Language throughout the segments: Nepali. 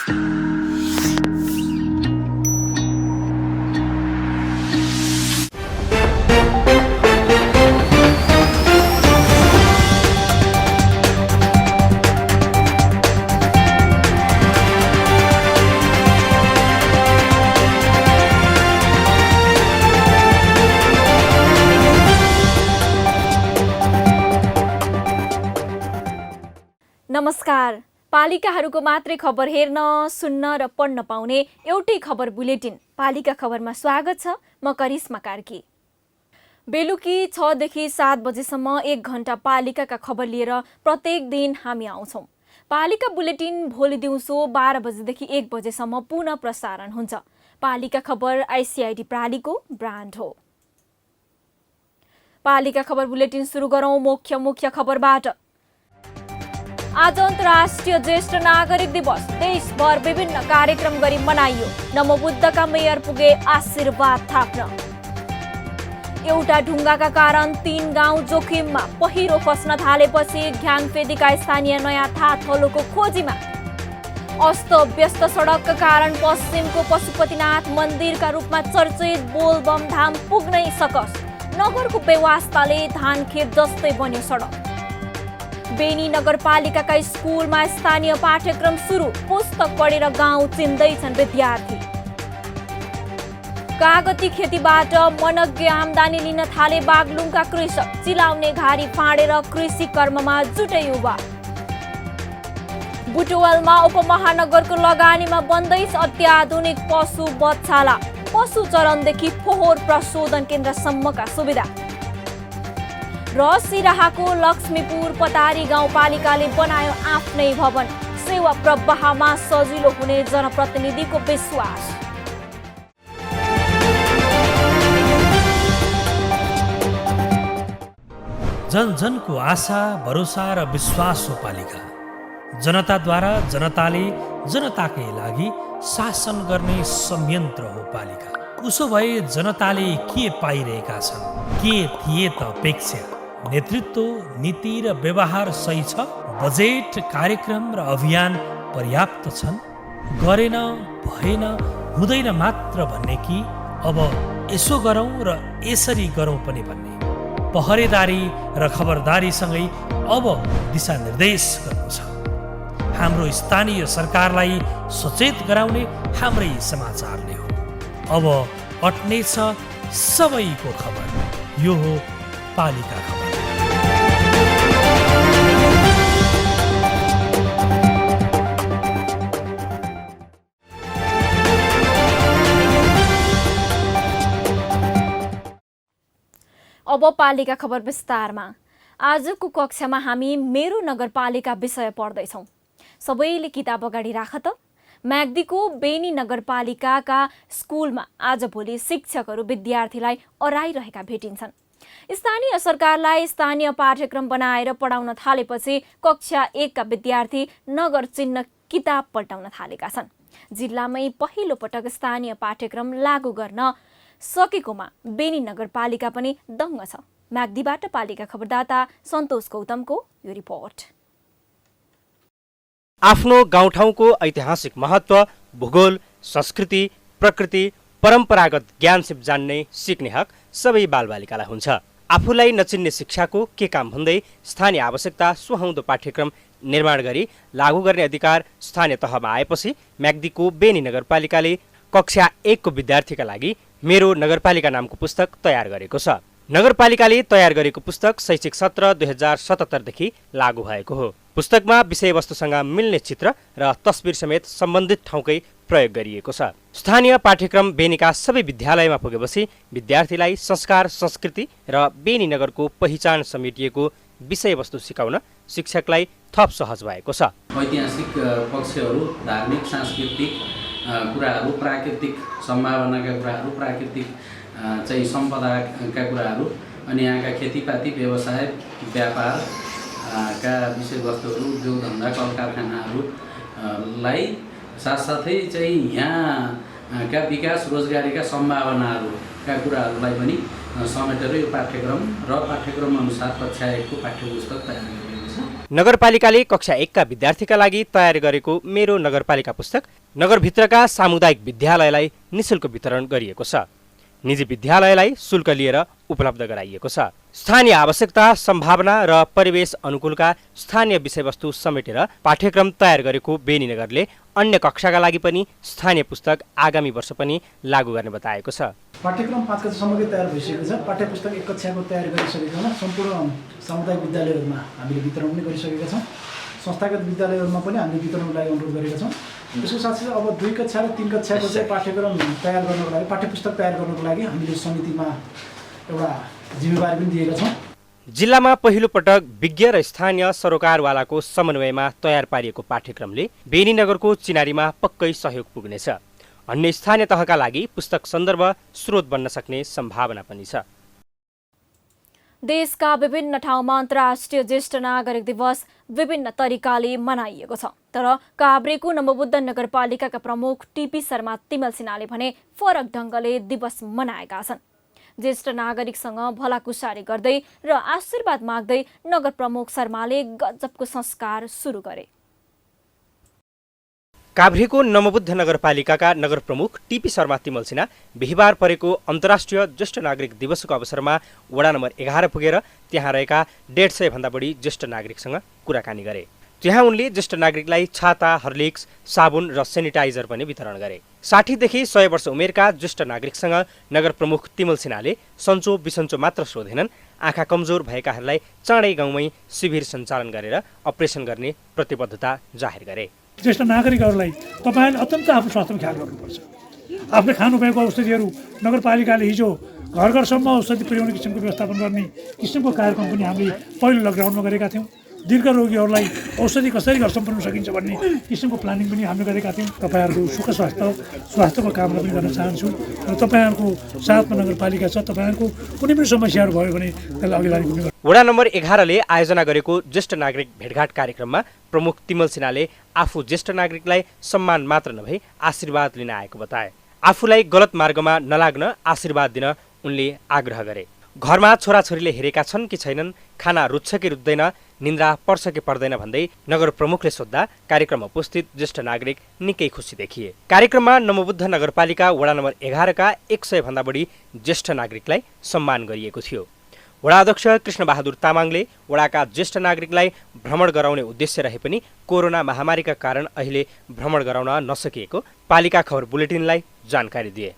नमस्कार। पालिकाहरूको मात्रै खबर हेर्न, सुन्न र पढ्न पाउने एउटै खबर बुलेटिन पालिका खबरमा स्वागत छ। म करिश्मा कार्की। बेलुकी 6 देखि 7 बजेसम्म 1 घण्टा पालिकाका खबर लिएर प्रत्येक दिन हामी आउँछौँ। पालिका बुलेटिन भोलि दिउँसो 12 बजेदेखि 1 बजेसम्म पुनः प्रसारण हुन्छ। पालिका खबर आइसिआइडी प्रालीको ब्रान्ड हो। पालिका खबर बुलेटिन सुरु गरौँ मुख्य खबरबाट। आज अन्तर्राष्ट्रिय ज्येष्ठ नागरिक दिवस देशभर विभिन्न कार्यक्रम गरी मनाइयो। नमोबुद्धका मेयर पुगे आशीर्वाद थाप्न। एउटा ढुङ्गाका कारण 3 गाउँ जोखिममा। पहिरो खस्न थालेपछि घ्याङफेदीका स्थानीय नयाँ थाथलोको खोजीमा। अस्तव्यस्त सडकका कारण पश्चिमको पशुपतिनाथ मन्दिरका रूपमा चर्चित बोलबम धाम पुग्नै सकस। नगरको बेवास्ताले धानखेत जस्तै बन्यो सडक। बेनी नगरपालिकाका स्कुलमा स्थानीय पाठ्यक्रम सुरु। पुस्तक पढेर गाउँ चिन्दैछन् विद्यार्थी। कागती खेतीबाट मनग्गे आम्दानी लिन थाले बागलुङका कृषक। चिलाउने घारी फाँडेर कृषि कर्ममा जुटे युवा। बुटवलमा उपमहानगरको लगानीमा बन्दैछ अत्याधुनिक पशु बधशाला। पशु चरणदेखि फोहोर प्रशोधन केन्द्रसम्मका सुविधा। र सिराहाको लक्ष्मीपुर पतारी गाउँपालिकाले बनायो आफ्नै भवन। सेवा प्रवाहमा सजिलो हुने जनप्रतिनिधिको विश्वास। जनजनको आशा, भरोसा र विश्वास हो पालिका। जनताद्वारा जनताले जनताकै लागि शासन गर्ने संयन्त्र हो पालिका। उसो भए जनताले के पाइरहेका छन्? के थिए त अपेक्षा? नेतृत्व, नीति र व्यवहार सही छ? बजेट, कार्यक्रम र अभियान पर्याप्त छन्? गरेन, भएन, हुँदैन मात्र भन्ने कि अब यसो गरौँ र यसरी गरौँ पनि भन्ने? पहरेदारी र खबरदारीसँगै अब दिशानिर्देश गर्नु छ। हाम्रो स्थानीय सरकारलाई सचेत गराउने हाम्रै समाचारले हो। अब अट्नेछ सबैको खबर। यो हो पालिका खबर। अब पालिका खबर विस्तारमा। आजको कक्षामा हामी मेरो नगरपालिका विषय पढ्दैछौँ। सबैले किताब अगाडि राख त। म्याग्दीको बेनी नगरपालिकाका स्कुलमा आजभोलि शिक्षकहरू विद्यार्थीलाई अराइरहेका भेटिन्छन्। स्थानीय सरकारलाई स्थानीय पाठ्यक्रम बनाएर पढाउन थालेपछि कक्षा 1 का विद्यार्थी नगर चिन्ह किताब पल्टाउन थालेका छन्। जिल्लामै पहिलो पटक स्थानीय पाठ्यक्रम लागू गर्न सकेकोमा बेनी नगरपालिका पनि दङ्ग छ। म्याग्दीबाट पालिका खबरदाता सन्तोष गौतमको यो रिपोर्ट। आफ्नो गाउँठाउँको ऐतिहासिक महत्त्व, भूगोल, संस्कृति, प्रकृति, परम्परागत ज्ञान सिप जान्ने सिक्ने हक सबै बालबालिकालाई हुन्छ। आफूलाई नचिन्ने शिक्षाको के काम भन्दै स्थानीय आवश्यकता सुहाउँदो पाठ्यक्रम निर्माण गरी लागू गर्ने अधिकार स्थानीय तहमा आएपछि म्याग्दीको बेनी नगरपालिकाले कक्षा 1 को विद्यार्थीका लागि मेरो नगरपालिका नामको पुस्तक तयार गरेको छ। नगरपालिकाले तयार गरेको पुस्तक शैक्षिक सत्र 2077 देखि लागू भएको हो। पुस्तकमा विषयवस्तुसँग मिल्ने चित्र र तस्बिर समेत सम्बन्धित ठाउँकै प्रयोग गरिएको छ। स्थानीय पाठ्यक्रम बेनीका सबै विद्यालयमा पुगेपछि विद्यार्थीलाई संस्कार, संस्कृति र बेनी नगरको पहिचान समेटिएको विषयवस्तु सिकाउन शिक्षकलाई थप सहज भएको छ। ऐतिहासिक पक्षहरू, धार्मिक, सांस्कृतिक कुराहरू, प्राकृतिक सम्भावनाका कुराहरू, प्राकृतिक चाहिँ सम्पदाका कुराहरू, अनि यहाँका खेतीपाती, व्यवसाय, व्यापार का विषयवस्तुहरू, उद्योग धन्दा, कल कारखानाहरूलाई साथसाथै चाहिँ यहाँका विकास रोजगारीका सम्भावनाहरूका कुराहरूलाई पनि समेटेर यो पाठ्यक्रम र पाठ्यक्रम अनुसार कक्षा 1 को पाठ्यपुस्तक तयार गरिएको छ। नगरपालिकाले कक्षा 1 का विद्यार्थीका लागि तयार गरेको मेरो नगरपालिका पुस्तक नगरभित्रका सामुदायिक विद्यालयलाई निशुल्क वितरण गरिएको छ। निजी विद्यालयलाई शुल्क लिएर उपलब्ध गराइएको छ। स्थानीय आवश्यकता, सम्भावना र परिवेश अनुकूलका स्थानीय विषयवस्तु समेटेर पाठ्यक्रम तयार गरेको बेनीनगरले अन्य कक्षाका लागि पनि स्थानीय पुस्तक आगामी वर्ष पनि लागू गर्ने बताएको छ। पाठ्यक्रम 5 कक्षासम्मकै तयार भइसकेको छ। पाठ्यपुस्तक 1 कक्षाको तयार गरिसकेका छौँ। सम्पूर्ण सामुदायिक विद्यालयहरूमा हामीले वितरण पनि गरिसकेका छौँ। संस्थागत विद्यालयहरूमा पनि हामीले वितरणको लागि अनुरोध गरेका छौँ। त्यसको साथसाथै अब 2 कक्षा र 3 कक्षाको चाहिँ पाठ्यक्रम तयार गर्नको लागि, पाठ्यपुस्तक तयार गर्नको लागि हामीले समितिमा एउटा जिम्मेवारी पनि दिएका छौँ। जिल्लामा पहिलो पटक विज्ञ र स्थानीय सरोकारवालाको समन्वयमा तयार पारिएको पाठ्यक्रमले बेनीनगरको चिनारीमा पक्कै सहयोग पुग्नेछ। अन्य स्थानीय तहका लागि पुस्तक सन्दर्भ स्रोत बन्न सक्ने सम्भावना पनि छ। देशका विभिन्न ठाउँमा अन्तर्राष्ट्रिय ज्येष्ठ नागरिक दिवस विभिन्न तरिकाले मनाइएको छ। तर काभ्रेको नमबुद्ध नगरपालिकाका प्रमुख टिपी शर्मा तिमल सिन्हाले भने फरक ढङ्गले दिवस मनाएका छन्। ज्येष्ठ नागरिकसँग भलाकुसारी गर्दै र आशीर्वाद माग्दै नगर प्रमुख शर्माले गजबको संस्कार सुरु गरे। काभ्रेको नमबुद्ध नगरपालिकाका नगर प्रमुख टिपी शर्मा तिमल सिन्हा बिहिबार परेको अन्तर्राष्ट्रिय ज्येष्ठ नागरिक दिवसको अवसरमा वडा नम्बर 11 पुगेर त्यहाँ रहेका 150 भन्दा बढी ज्येष्ठ नागरिकसँग कुराकानी गरे। त्यहाँ उनले ज्येष्ठ नागरिकलाई छाता, हर्लिक्स, साबुन र सेनिटाइजर पनि वितरण गरे। 60 देखि 100 वर्ष उमेरका ज्येष्ठ नागरिकसँग नगर प्रमुख तिमल सिन्हाले सन्चो बिसन्चो मात्र सोधेनन्, आँखा कमजोर भएकाहरूलाई चाँडै गाउँमै शिविर सञ्चालन गरेर अपरेसन गर्ने प्रतिबद्धता जाहेर गरे। ज्येष्ठ नागरिकहरूलाई तपाईँले अत्यन्त आफ्नो स्वास्थ्यमा ख्याल गर्नुपर्छ। आफूले खानुभएको औषधिहरू नगरपालिकाले हिजो घर घरसम्म औषधि पुर्याउने किसिमको व्यवस्थापन गर्ने किसिमको कार्यक्रम पनि हामीले पहिलो लकडाउनमा गरेका थियौँ। दीर्घ रोगीहरूलाई औषधि कसरी घरसम्म पुर्याउन सकिन्छ भन्ने किसिमको प्लानिङ पनि हामीले गरेका थियौँ। तपाईँहरूको सुख स्वास्थ्यको कामना पनि गर्न चाहन्छु र तपाईँहरूको साथमा नगरपालिका छ। तपाईँहरूको कुनै पनि समस्याहरू भयो भने त्यसलाई अघि लाने। वडा नम्बर 11ले आयोजना गरेको ज्येष्ठ नागरिक भेटघाट कार्यक्रममा प्रमुख तिमल सिन्हाले आफू ज्येष्ठ नागरिकलाई सम्मान मात्र नभई आशीर्वाद लिन आएको बताए। आफूलाई गलत मार्गमा नलाग्न आशीर्वाद दिन उनले आग्रह गरे। घरमा छोराछोरीले हेरेका छन् कि छैनन्, खाना रुच्छ कि रुच्दैन, निन्द्रा पर्छ कि पर्दैन भन्दै नगर प्रमुखले सोद्धा कार्यक्रममा उपस्थित ज्येष्ठ नागरिक निकै खुसी देखिए। कार्यक्रममा नमबुद्ध नगरपालिका वडा नम्बर 11 का 100 भन्दा बढी ज्येष्ठ नागरिकलाई सम्मान गरिएको थियो। वडा अध्यक्ष कृष्णबहादुर तामाङले वडाका ज्येष्ठ नागरिकलाई भ्रमण गराउने उद्देश्य रहे पनि कोरोना महामारीका कारण अहिले भ्रमण गराउन नसकिएको पालिका खबर बुलेटिनलाई जानकारी दिए।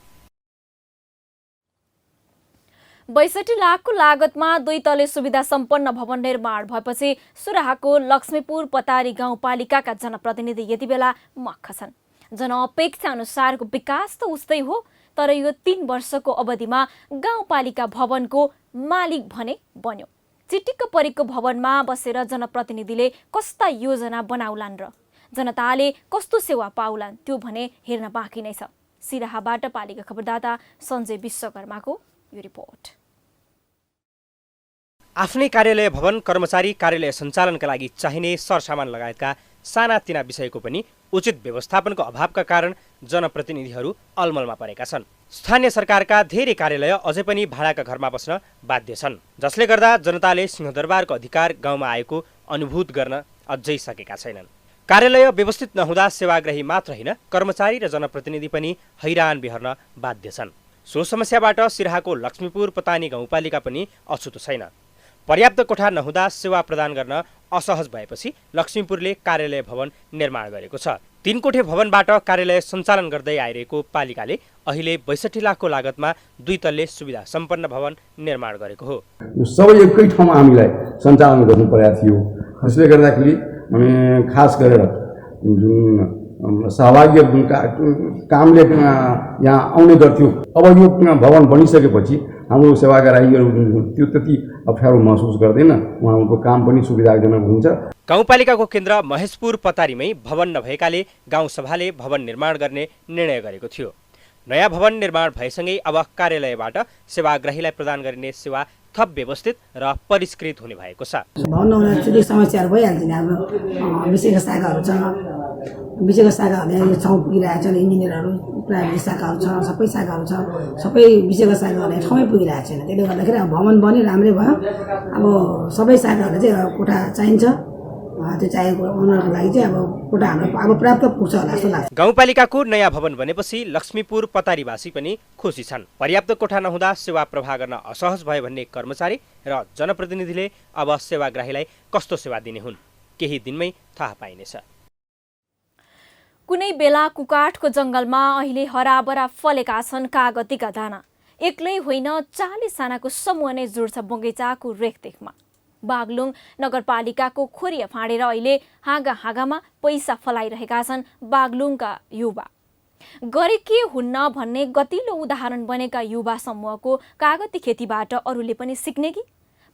62 लाखको लागतमा 2 तले सुविधा सम्पन्न भवन निर्माण भएपछि सुराहाको लक्ष्मीपुर पतारी गाउँपालिकाका जनप्रतिनिधि यति बेला मक्ख छन्। जनअपेक्षा अनुसारको विकास त उस्तै हो, तर यो 3 वर्षको अवधिमा गाउँपालिका भवनको मालिक भने बन्यो। चिटिक्क परेको भवनमा बसेर जनप्रतिनिधिले कस्ता योजना बनाउलान् र जनताले कस्तो सेवा पाउलान् त्यो भने हेर्न बाँकी नै छ। सिराहाबाट पालिका खबरदाता सञ्जय विश्वकर्माको यो रिपोर्ट। आफ्नै कार्यालय भवन, कर्मचारी कार्यालय सञ्चालनका लागि चाहिने सरसामान लगायतका सानातिना विषयको पनि उचित व्यवस्थापनको अभावका कारण जनप्रतिनिधिहरू अलमलमा परेका छन्। स्थानीय सरकारका धेरै कार्यालय अझै पनि भाडाका घरमा बस्न बाध्य छन्, जसले गर्दा जनताले सिंहदरबारको अधिकार गाउँमा आएको अनुभूत गर्न अझै सकेका छैनन्। कार्यालय व्यवस्थित नहुँदा सेवाग्राही मात्र होइन, कर्मचारी र जनप्रतिनिधि पनि हैरान बिहर्न बाध्य छन्। सो समस्याबाट सिराहाको लक्ष्मीपुर पतानी गाउँपालिका पनि अछुतो छैन। पर्याप्त कोठा नहुँदा सेवा प्रदान गर्न असहज भएपछि लक्ष्मीपुरले कार्यालय भवन निर्माण गरेको छ। 3 कोठे भवनबाट कार्यालय सञ्चालन गर्दै आइरहेको पालिकाले अहिले 62 लाखको लागतमा 2 तल्ले सुविधा सम्पन्न भवन निर्माण गरेको हो। यो सबै एकै ठाउँमा हामीलाई सञ्चालन गर्नु परेको थियो। त्यसले गर्दाखेरि हामी खास गरेर जुन सहभागी कामले यहाँ आउने गर्थ्यो, अब यो भवन बनिसकेपछि हाम्रो सेवाग्राहीहरू त्यो त्यति अप्ठ्यारो महसुस गर्दैन, उहाँको काम पनि सुविधाजनक हुन्छ। गाउँपालिकाको केन्द्र महेशपुर पतारीमै भवन नभएकाले गाउँसभाले भवन निर्माण गर्ने निर्णय गरेको थियो। नयाँ भवन निर्माण भएसँगै अब कार्यालयबाट सेवाग्राहीलाई प्रदान गरिने सेवा थप व्यवस्थित र परिष्कृत हुने भएको छ। भवन नहुँदा थुप्रै समस्याहरू भइहाल्छ नि। हाम्रो विषयका शाखाहरू छ, विषयका शाखाहरूले ठाउँ पुगिरहेको छ, इन्जिनियरहरू प्राविधिक शाखाहरू छ, सबै शाखाहरू छ, सबै विषयका शाखाहरूले ठाउँमै पुगिरहेको छैन। त्यसले गर्दाखेरि अब भवन बन्यो, राम्रै भयो। अब सबै शाखाहरूले चाहिँ कोठा चाहिन्छ। त्यो चाहेको उनीहरूको लागि चाहिँ अब कोटा हाम्रो अब पर्याप्त पुग्छ होला जस्तो लाग्छ। गाउँपालिकाको नयाँ भवन बनेपछि लक्ष्मीपुर पतारीवासी पनि खुसी छन्। पर्याप्त कोठा नहुँदा सेवा प्रवाह गर्न असहज भयो भन्ने कर्मचारी र जनप्रतिनिधिले अब सेवाग्राहीलाई कस्तो सेवा दिने हुन् केही दिनमै थाहा पाइनेछ। कुनै बेला कुकाठको जंगलमा अहिले हराभरा फलेका छन् कागतीका दाना। एक्लै होइन 40 जनाको समूह नै जुड्छ बगैँचाको रेखदेखमा। बागलुङ नगरपालिकाको खोरिया फाँडेर अहिले हाँगामा पैसा फलाइरहेका छन् बागलुङका युवा। गरे के हुन्न भन्ने गतिलो उदाहरण बनेका युवा समूहको कागती खेतीबाट अरूले पनि सिक्ने कि?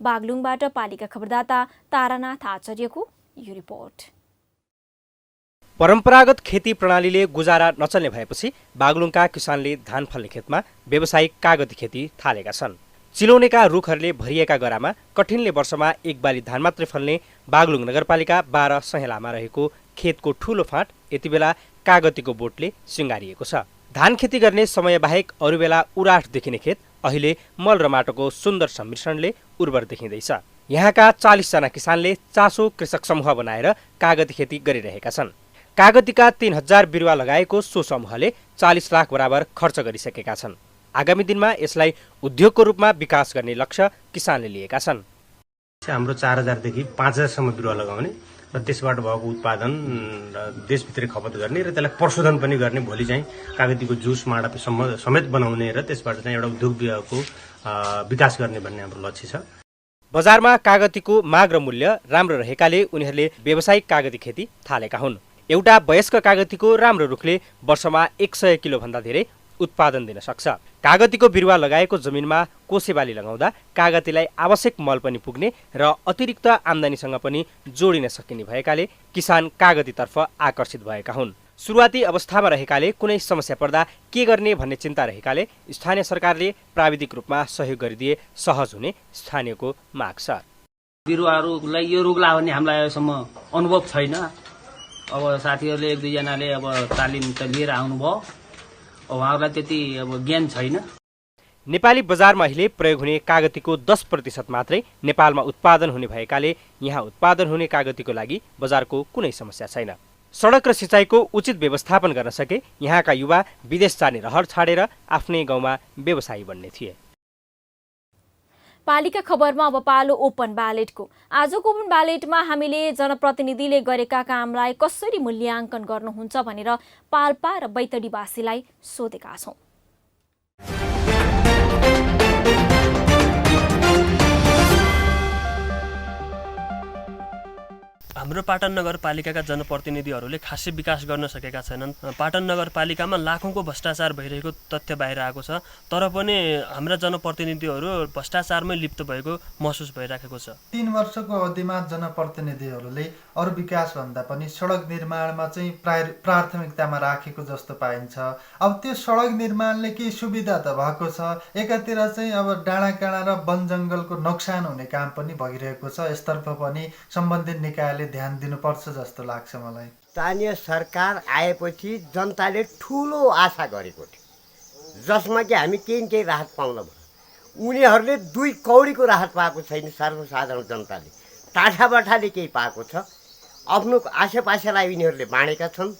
बागलुङबाट पालिका खबरदाता तारानाथ आचार्यको यो रिपोर्ट। परम्परागत खेती प्रणालीले गुजारा नचल्ने भएपछि बागलुङका किसानले धान फल्ने खेतमा व्यावसायिक कागती खेती थालेका छन्। चिलौनेका रुखहरूले भरिएका गरामा कठिनले वर्षमा एक बाली धान मात्रै फल्ने बागलुङ नगरपालिका 12 सहेलामा रहेको खेतको ठूलो फाँट यति बेला कागतीको बोटले सिँगारिएको छ। धान खेती गर्ने समय बाहेक अरू बेला उराठ देखिने खेत अहिले मल र माटोको सुन्दर सम्मिश्रणले उर्वर देखिँदैछ। यहाँका 40 जना किसानले चासो कृषक समूह बनाएर कागती खेती गरिरहेका छन्। कागतीका 3000 बिरुवा लगाएको सो समूहले 40 लाख बराबर खर्च गरिसकेका छन्। आगामी दिनमा यसलाई उद्योगको रूपमा विकास गर्ने लक्ष्य किसानले लिएका छन्। हाम्रो 4000 देखि 5000 सम्म बिरुवा लगाउने र त्यसबाट भएको उत्पादन देशभित्रै खपत गर्ने र त्यसलाई प्रशोधन पनि गर्ने, भोलि चाहिँ कागतीको जुस माडा समेत बनाउने र त्यसबाट चाहिँ एउटा उद्योगको विकास गर्ने भन्ने हाम्रो लक्ष्य छ। बजारमा कागतीको माग र मूल्य राम्रो रहेकाले उनीहरूले व्यावसायिक कागती खेती थालेका हुन्। एउटा वयस्क कागतीको राम्रो रुखले वर्षमा 100 किलो भन्दा धेरै उत्पादन दिन सक्छ। कागतीको बिरुवा लगाएको जमिनमा कोसेबाली लगाउँदा कागतीलाई आवश्यक मल पनि पुग्ने र अतिरिक्त आम्दानीसँग पनि जोडिन सकिने भएकाले किसान कागतीतर्फ आकर्षित भएका हुन्। सुरुवाती अवस्थामा रहेकाले कुनै समस्या पर्दा के गर्ने भन्ने चिन्ता रहेकाले स्थानीय सरकारले प्राविधिक रूपमा सहयोग गरिदिए सहज हुने स्थानीयको माग छ। बिरुवाहरूलाई यो रोग लाग्यो भने हामीलाई अहिलेसम्म अनुभव छैन। अब साथीहरूले 1-2 जनाले अब तालिम त लिएर आउनुभयो, उहाँहरूलाई त्यति अब ज्ञान छैन। नेपाली बजारमा अहिले प्रयोग हुने कागतीको 10% मात्रै नेपालमा उत्पादन हुने भएकाले यहाँ उत्पादन हुने कागतीको लागि बजारको कुनै समस्या छैन। सडक र सिँचाइको उचित व्यवस्थापन गर्न सके यहाँका युवा विदेश जाने रहर छाडेर आफ्नै गाउँमा व्यवसायी बन्ने थिए। पालिका खबरमा अब पालो ओपन ब्यालेटको। आजको ओपन ब्यालेटमा हामीले जनप्रतिनिधिले गरेका कामलाई कसरी मूल्याङ्कन गर्नुहुन्छ भनेर पाल्पा र बैतडीवासीलाई सोधेका छौं। हाम्रो पाटन नगरपालिकाका जनप्रतिनिधिहरूले खासै विकास गर्न सकेका छैनन्। पाटन नगरपालिकामा लाखौंको भ्रष्टाचार भइरहेको तथ्य बाहिर आएको छ, तर पनि हाम्रा जनप्रतिनिधिहरू भ्रष्टाचारमै लिप्त भएको महसुस भइराखेको छ। 3 वर्षको अवधिमा जनप्रतिनिधिहरूले अरू विकास भन्दा पनि सडक निर्माणमा चाहिँ प्राथमिकतामा राखेको जस्तो पाइन्छ। अब त्यो सडक निर्माणले के सुविधा त भएको छ, एकातिर चाहिँ अब डाँडाकाँडा र वन जङ्गलको नोक्सान हुने काम पनि भइरहेको छ। यसतर्फ पनि सम्बन्धित निकायले ध्यान दिनुपर्छ जस्तो लाग्छ मलाई। स्थानीय सरकार आएपछि जनताले ठुलो आशा गरेको थियो, जसमा कि हामी केही न केही राहत पाउन भयो। उनीहरूले 2 कौडीको राहत पाएको छैन। सर्वसाधारण जनताले टाठाबाठाले केही पाएको छ। आफ्नो आसेपासेलाई यिनीहरूले बाँडेका छन्।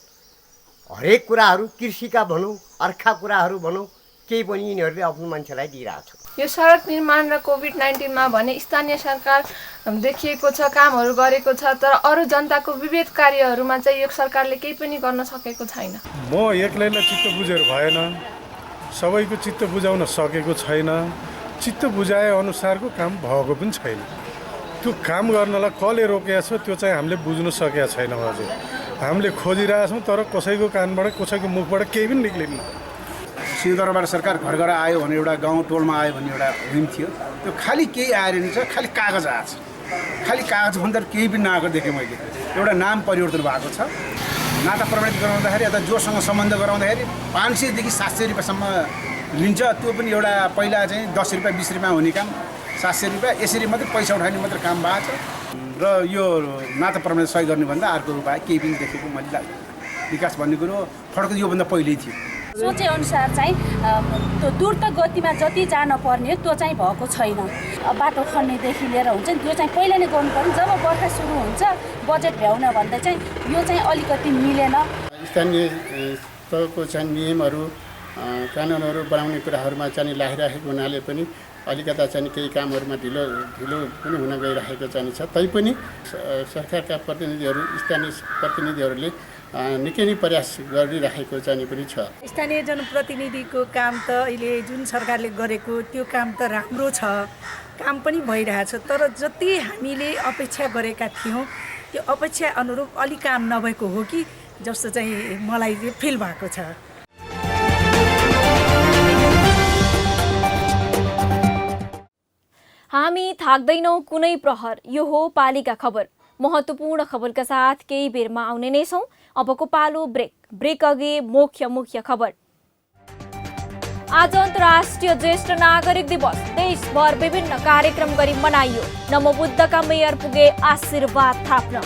हरेक कुराहरू कृषिका भनौँ, अर्का कुराहरू भनौँ, केही पनि यिनीहरूले आफ्नो मान्छेलाई दिइरहेको छ। यो सडक निर्माण र कोभिड-19 मा भने स्थानीय सरकार देखिएको छ, कामहरू गरेको छ, तर अरू जनताको विविध कार्यहरूमा चाहिँ यो सरकारले केही पनि गर्न सकेको छैन। म एक्लैलाई चित्त बुझेर भएन, सबैको चित्त बुझाउन सकेको छैन। चित्त बुझाए अनुसारको काम भएको पनि छैन। त्यो काम गर्नलाई कसले रोकेको छ त्यो चाहिँ हामीले बुझ्न सकेका छैनौँ। हजुर, हामीले खोजिरहेछौँ, तर कसैको कानबाट कसैको मुखबाट केही पनि निक्लिन्न। सिंहदरबार सरकार घर घर आयो भने एउटा गाउँ टोलमा आयो भने एउटा हुम थियो, त्यो खालि केही आएर नि छ, खालि कागज आएको छ। खालि कागज भन्दा केही पनि नआएको देखेँ मैले। एउटा नाम परिवर्तन भएको छ। नाता प्रमाणित गराउँदाखेरि अथवा जोसँग सम्बन्ध गराउँदाखेरि 500 देखि 700 रुपियाँसम्म लिन्छ। त्यो पनि एउटा पहिला चाहिँ 10 रुपियाँ 20 रुपियाँ हुने काम 700 रुपियाँ, यसरी मात्रै पैसा उठाउने मात्रै काम भएको छ। र यो नाता प्रमाणित सही गर्ने भन्दा अर्को उपाय केही पनि देखेको मैले लाग्दैन। विकास भन्ने कुरो फड्को योभन्दा पहिल्यै थियो। सोचे अनुसार चाहिँ त्यो द्रुत गतिमा जति जान पर्ने त्यो चाहिँ भएको छैन। बाटो खन्नेदेखि लिएर हुन्छ नि त्यो चाहिँ पहिला नै गर्नु पर्यो। जब बर्खा सुरु हुन्छ बजेट भ्याउन भन्दा चाहिँ यो चाहिँ अलिकति मिलेन। स्थानीय तहको चाहिँ नियमहरू कानुनहरू बनाउने कुराहरूमा चाहिँ लागिरहेको हुनाले पनि अलिकता चाहिँ केही कामहरूमा ढिलो पनि हुन गइरहेको चाहिँ छ। तैपनि सरकारका प्रतिनिधिहरू स्थानीय प्रतिनिधिहरूले निकै नै प्रयास गरिरहेको चाहिँ पनि छ। स्थानीय जनप्रतिनिधिको काम त अहिले जुन सरकारले गरेको त्यो काम त राम्रो छ, काम पनि भइरहेछ। तर जति हामीले अपेक्षा गरेका थियौँ त्यो अपेक्षा अनुरूप अलि काम नभएको हो कि जस्तो चाहिँ मलाई फिल भएको छ। हामी थाक्दैनौँ कुनै प्रहर, यो हो पालिका खबर। महत्त्वपूर्ण खबरका साथ केही बेरमा आउने नै छौँ। अबको पालो ब्रेक अघि मुख्य खबर। आज अन्तर्राष्ट्रिय ज्येष्ठ नागरिक दिवस देशभर विभिन्न कार्यक्रम गरी मनाइयो। नमोबुद्धका मेयर पुगे आशीर्वाद थाप्न।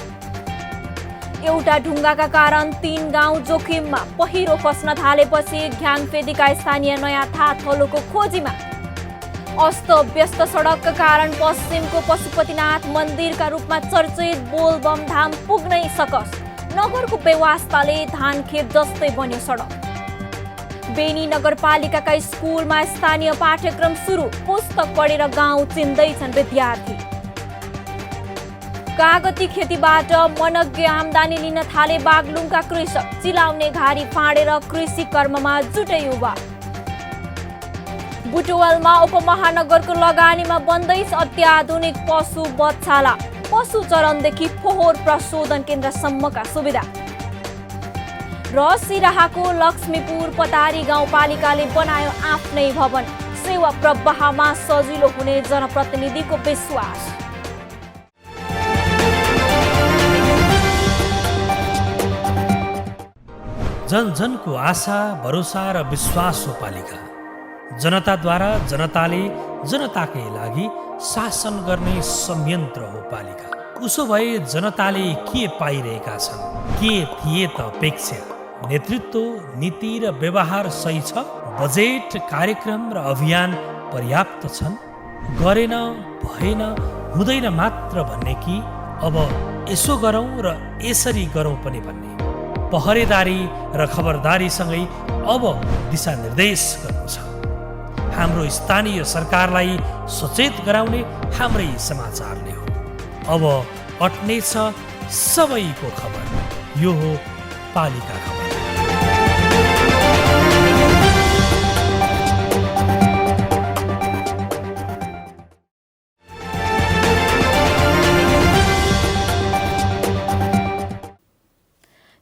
एउटा ढुङ्गाका कारण 3 गाउँ जोखिममा। पहिरो खस्न थालेपछि घ्याङफेदीका स्थानीय नयाँ थाथलोको खोजीमा। अस्त व्यस्त सडकका कारण पश्चिमको पशुपतिनाथ मन्दिरका रूपमा चर्चित बोलबम धाम पुग्नै सकस। नगरको बेवास्ताले धानखेत जस्तै बन्यो सडक। बेनी नगरपालिकाका स्कुलमा स्थानीय पाठ्यक्रम सुरु। पुस्तक पढेर गाउँ चिन्दैछन् विद्यार्थी। कागती खेतीबाट मनग्गे आम्दानी लिन थाले बागलुङका कृषक। चिलाउने घारी फाँडेर कृषि कर्ममा जुटे युवा। बुटवलमा उपमहानगरको लगानीमा बन्दैछ अत्याधुनिक पशु बधशाला। पशु चरणदेखि फोहोर प्रशोधन केन्द्रसम्मका सुविधा। र सिराहाको लक्ष्मीपुर पतारी गाउँपालिकाले बनायो आफ्नै भवन। सेवा प्रवाहमा सजिलो हुने जनप्रतिनिधिको विश्वास। जनजनको आशा, भरोसा र विश्वास हो पालिका। जनताद्वारा जनताले जनताकै लागि शासन गर्ने संयन्त्र हो पालिका। उसो भए जनताले के पाइरहेका छन्? के थिए त अपेक्षा? नेतृत्व, नीति र व्यवहार सही छ? बजेट, कार्यक्रम र अभियान पर्याप्त छन्? गरेन, भएन, हुँदैन मात्र भन्ने कि अब यसो गरौँ र यसरी गरौँ पनि भन्ने? पहरेदारी र खबरदारीसँगै अब दिशानिर्देश गर्नु छ। हाम्रो स्थानीय सरकारलाई सचेत गराउने हाम्रै समाचारले हो। अब अट्ने छ सबैको खबर। यो हो पालिका खबर।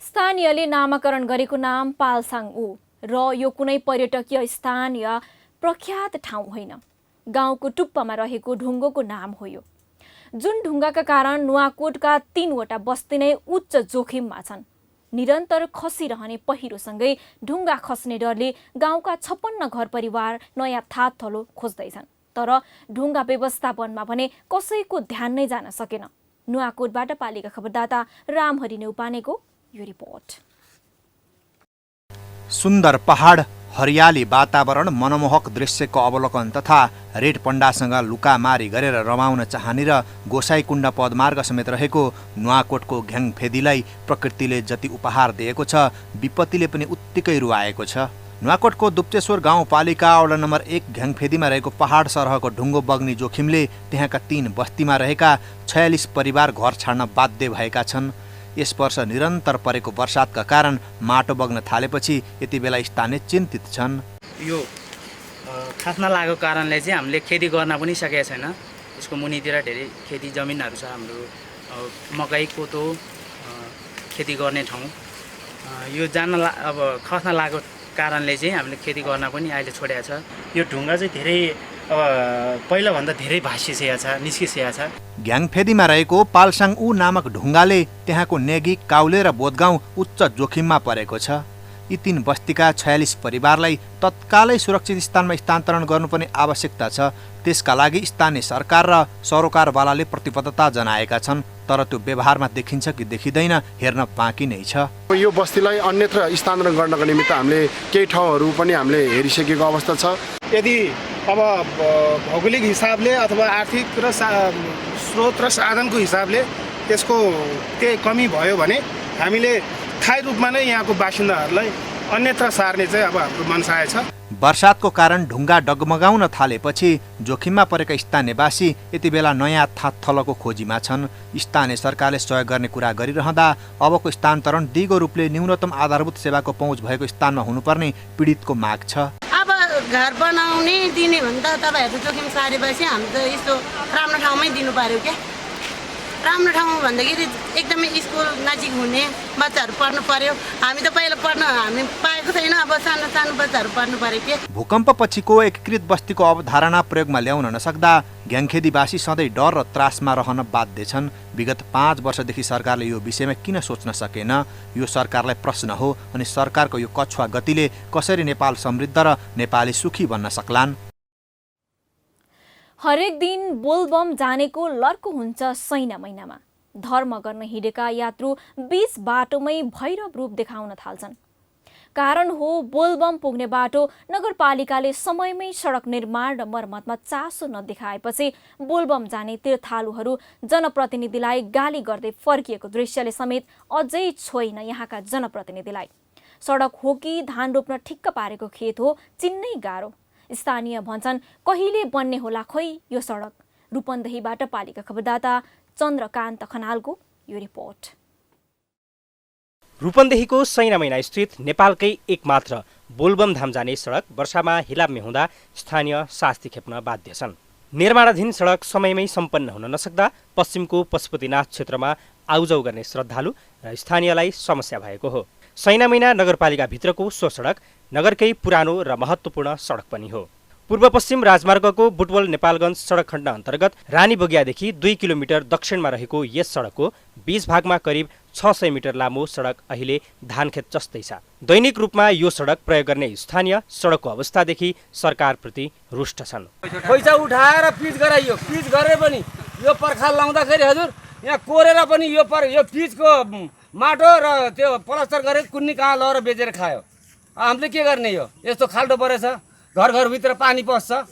स्थानीयले नामाकरण गरेको नाम पालसाङ ऊ र यो कुनै पर्यटकीय स्थान या प्रख्यात ठाउँ होइन। गाउँको टुप्पामा रहेको ढुङ्गोको नाम हो यो। जुन ढुङ्गाका कारण नुवाकोटका 3वटा बस्ती नै उच्च जोखिममा छन्। निरन्तर खसिरहने पहिरोसँगै ढुङ्गा खस्ने डरले गाउँका 56 घर परिवार नयाँ थाथलो खोज्दैछन्। तर ढुङ्गा व्यवस्थापनमा भने कसैको ध्यान नै जान सकेन। नुवाकोटबाट पालिका खबरदाता रामहरि नेउपानेको यो रिपोर्ट। सुन्दर पहाड, हरियाली वातावरण, मनमोहक दृश्यको अवलोकन तथा रेड पण्डासँग लुकामारी गरेर रमाउन चाहने र गोसाईकुण्ड पदमार्ग समेत रहेको नुवाकोटको घ्याङफेदीलाई प्रकृतिले जति उपहार दिएको छ, विपत्तिले पनि उत्तिकै रुवाएको छ। नुवाकोटको दुप्चेश्वर गाउँपालिका वडा नम्बर 1 घ्याङफेदीमा रहेको पहाड सरहको ढुङ्गो बग्ने जोखिमले त्यहाँका 3 बस्तीमा रहेका 46 परिवार घर छाड्न बाध्य भएका छन्। यस वर्ष निरन्तर परेको वर्षातका कारण माटो बग्न थालेपछि यति बेला स्थानीय चिन्तित छन्। यो खास्न लागेको कारणले चाहिँ हामीले खेती गर्न पनि सकेका छैन। यसको मुनितिर धेरै खेती जमिनहरू छ। हाम्रो मकै, कोदो खेती गर्ने ठाउँ यो अब खस्न लागेको कारणले चाहिँ हामीले खेती गर्न पनि अहिले छोडेको छ। यो ढुङ्गा चाहिँ धेरै पहिलाभन्दा धेरै भाँसिसकेको छ, निस्किसकेको छ। घ्याङफेदीमा रहेको पालसाङ ऊ नामक ढुङ्गाले त्यहाँको नेगी, काउले र बोधगाउँ उच्च जोखिममा परेको छ। यी 3 बस्तीका 46 परिवारलाई तत्कालै सुरक्षित स्थानमा स्थानान्तरण गर्नुपर्ने आवश्यकता छ। त्यसका लागि स्थानीय सरकार र सरोकारवालाले प्रतिबद्धता जनाएका छन्, तर त्यो व्यवहारमा देखिन्छ कि देखिँदैन हेर्न बाँकी नै छ। यो बस्तीलाई अन्यत्र स्थानान्तरण गर्नको निमित्त हामीले केही ठाउँहरू पनि हामीले हेरिसकेको अवस्था छ। यदि अब भौगोलिक हिसाबले अथवा आर्थिक र स्रोत र साधनको हिसाबले त्यसको केही कमी भयो भने हामीले स्थायी रूपमा नै यहाँको बासिन्दाहरूलाई अन्यत्र सार्ने चाहिँ अब हाम्रो मनसाय छ। वर्षातको कारण ढुङ्गा डगमगाउन थालेपछि जोखिममा परेका स्थानीयवासी यति बेला नयाँ थलोको खोजीमा छन्। स्थानीय सरकारले सहयोग गर्ने कुरा गरिरहँदा अबको स्थानान्तरण दिगो रूपले न्यूनतम आधारभूत सेवाको पहुँच भएको स्थानमा हुनुपर्ने पीडितको माग छ। अब घर बनाउने दिने भने त तपाईँहरू जोखिम सारेपछि हामी त यस्तो राम्रो ठाउँमै दिनु पर्यो क्या। राम्रो ठाउँमा भन्दाखेरि एकदमै स्कुल नजिक हुने बच्चाहरू पढ्नु पर्यो। हामी त पहिला पढ्न हामी पाएको छैन, अब सानो सानो बच्चाहरू पढ्नु पर्यो के। भूकम्पपछिको एकीकृत बस्तीको अवधारणा प्रयोगमा ल्याउन नसक्दा ग्याङखेदीवासी सधैँ डर र त्रासमा रहन बाध्य छन्। विगत 5 वर्षदेखि सरकारले यो विषयमा किन सोच्न सकेन? यो सरकारलाई प्रश्न हो अनि सरकारको यो कछुवा गतिले कसरी नेपाल समृद्ध र नेपाली सुखी बन्न सक्लान्? हरेक दिन बोलबम जानेको लर्को हुन्छ सैना महिनामा। धर्म गर्न हिँडेका यात्रु बीच बाटोमै भैरव रूप देखाउन थाल्छन्। कारण हो बोलबम पुग्ने बाटो नगरपालिकाले समयमै सडक निर्माण र मर्मतमा चासो नदेखाएपछि बोलबम जाने तीर्थालुहरू जनप्रतिनिधिलाई गाली गर्दै फर्किएको दृश्यले समेत अझै छोइन यहाँका जनप्रतिनिधिलाई। सडक हो कि धान रोप्न ठिक्क पारेको खेत हो चिन्नै गाह्रो। स्थानीय भन्छन् कहिले बन्ने होला खोइ यो सडक। रूपन्देहीबाट पालिका खबरदाता चन्द्रकान्त खनालको यो रिपोर्ट। रूपन्देहीको सैना महिना स्थित नेपालकै एकमात्र बोलबम धाम जाने सडक वर्षामा हिलाम्य हुँदा स्थानीय शास्ति खेप्न बाध्य छन्। निर्माणाधीन सडक समयमै सम्पन्न हुन नसक्दा पश्चिमको पशुपतिनाथ क्षेत्रमा आउजाउ गर्ने श्रद्धालु र स्थानीयलाई समस्या भएको हो। सैना महिना नगरपालिकाभित्रको सो सडक नगरकै पुरानो र महत्त्वपूर्ण सडक पनि हो। पूर्व पश्चिम राजमार्गको बुटवल नेपालगञ्ज सडक खण्ड अन्तर्गत रानी बगियादेखि 2 किलोमिटर दक्षिणमा रहेको यस सडकको बीच भागमा करिब 600 मिटर लामो सडक अहिले धानखेत जस्तै छ। दैनिक रूपमा यो सडक प्रयोग गर्ने स्थानीय सडकको अवस्थादेखि सरकारप्रति रुष्ट छन्। पैसा उठाएर पिच गराइयो, पिच गरे पनि यो पर्खाल लाउँदाखेरि हजुर यहाँ कोरेर पनि यो पिचको माटो र त्यो प्लास्टर गरेर कुन्नी कहाँ लगेर बेचेर खायो। हामीले के गर्ने? यो यस्तो खाल्डो परेछ, घर घरभित्र पानी पस्छ।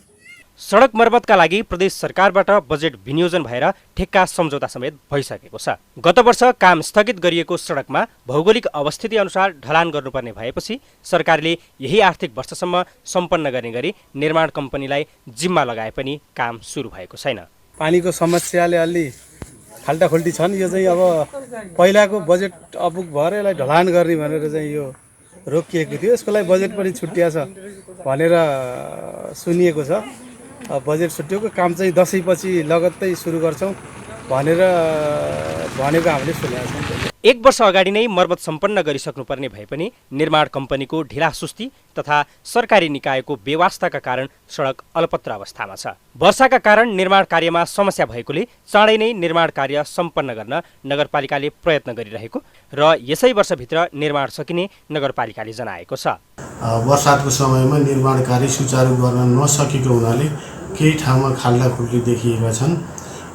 सडक मर्मतका लागि प्रदेश सरकारबाट बजेट विनियोजन भएर ठेक्का सम्झौता समेत भइसकेको छ। गत वर्ष काम स्थगित गरिएको सडकमा भौगोलिक अवस्थिति अनुसार ढलान गर्नुपर्ने भएपछि सरकारले यही आर्थिक वर्षसम्म सम्पन्न गर्ने गरी निर्माण कम्पनीलाई जिम्मा लगाए पनि काम सुरु भएको छैन। पानीको समस्याले अलि खाल्टाखुल्टी छन्। यो चाहिँ अब पहिलाको बजेट अपुग भएर यसलाई ढलान गर्ने भनेर चाहिँ यो रोकिएको थियो। यसको लागि बजेट पनि छुट्टिया छ भनेर सुनिएको छ। बजेट छुट्टिएको काम चाहिँ दसैँपछि लगत्तै सुरु गर्छौँ भनेर भनेको हामीले सुनेका छौँ। 1 वर्ष अगाडि नै मर्मत सम्पन्न गरिसक्नुपर्ने भए पनि निर्माण कम्पनीको ढिलासुस्ती तथा सरकारी निकायको बेवास्ताका कारण सडक अलपत्र अवस्थामा छ। वर्षाका कारण निर्माण कार्यमा समस्या भएकोले चाँडै नै निर्माण कार्य सम्पन्न गर्न नगरपालिकाले प्रयत्न गरिरहेको र यसै वर्षभित्र निर्माण सकिने नगरपालिकाले जनाएको छ। वर्षातको समयमा निर्माण कार्य सुचारू गर्न नसकेको हुनाले केही ठाउँमा खाल्डाखुल्डी देखिएका छन्।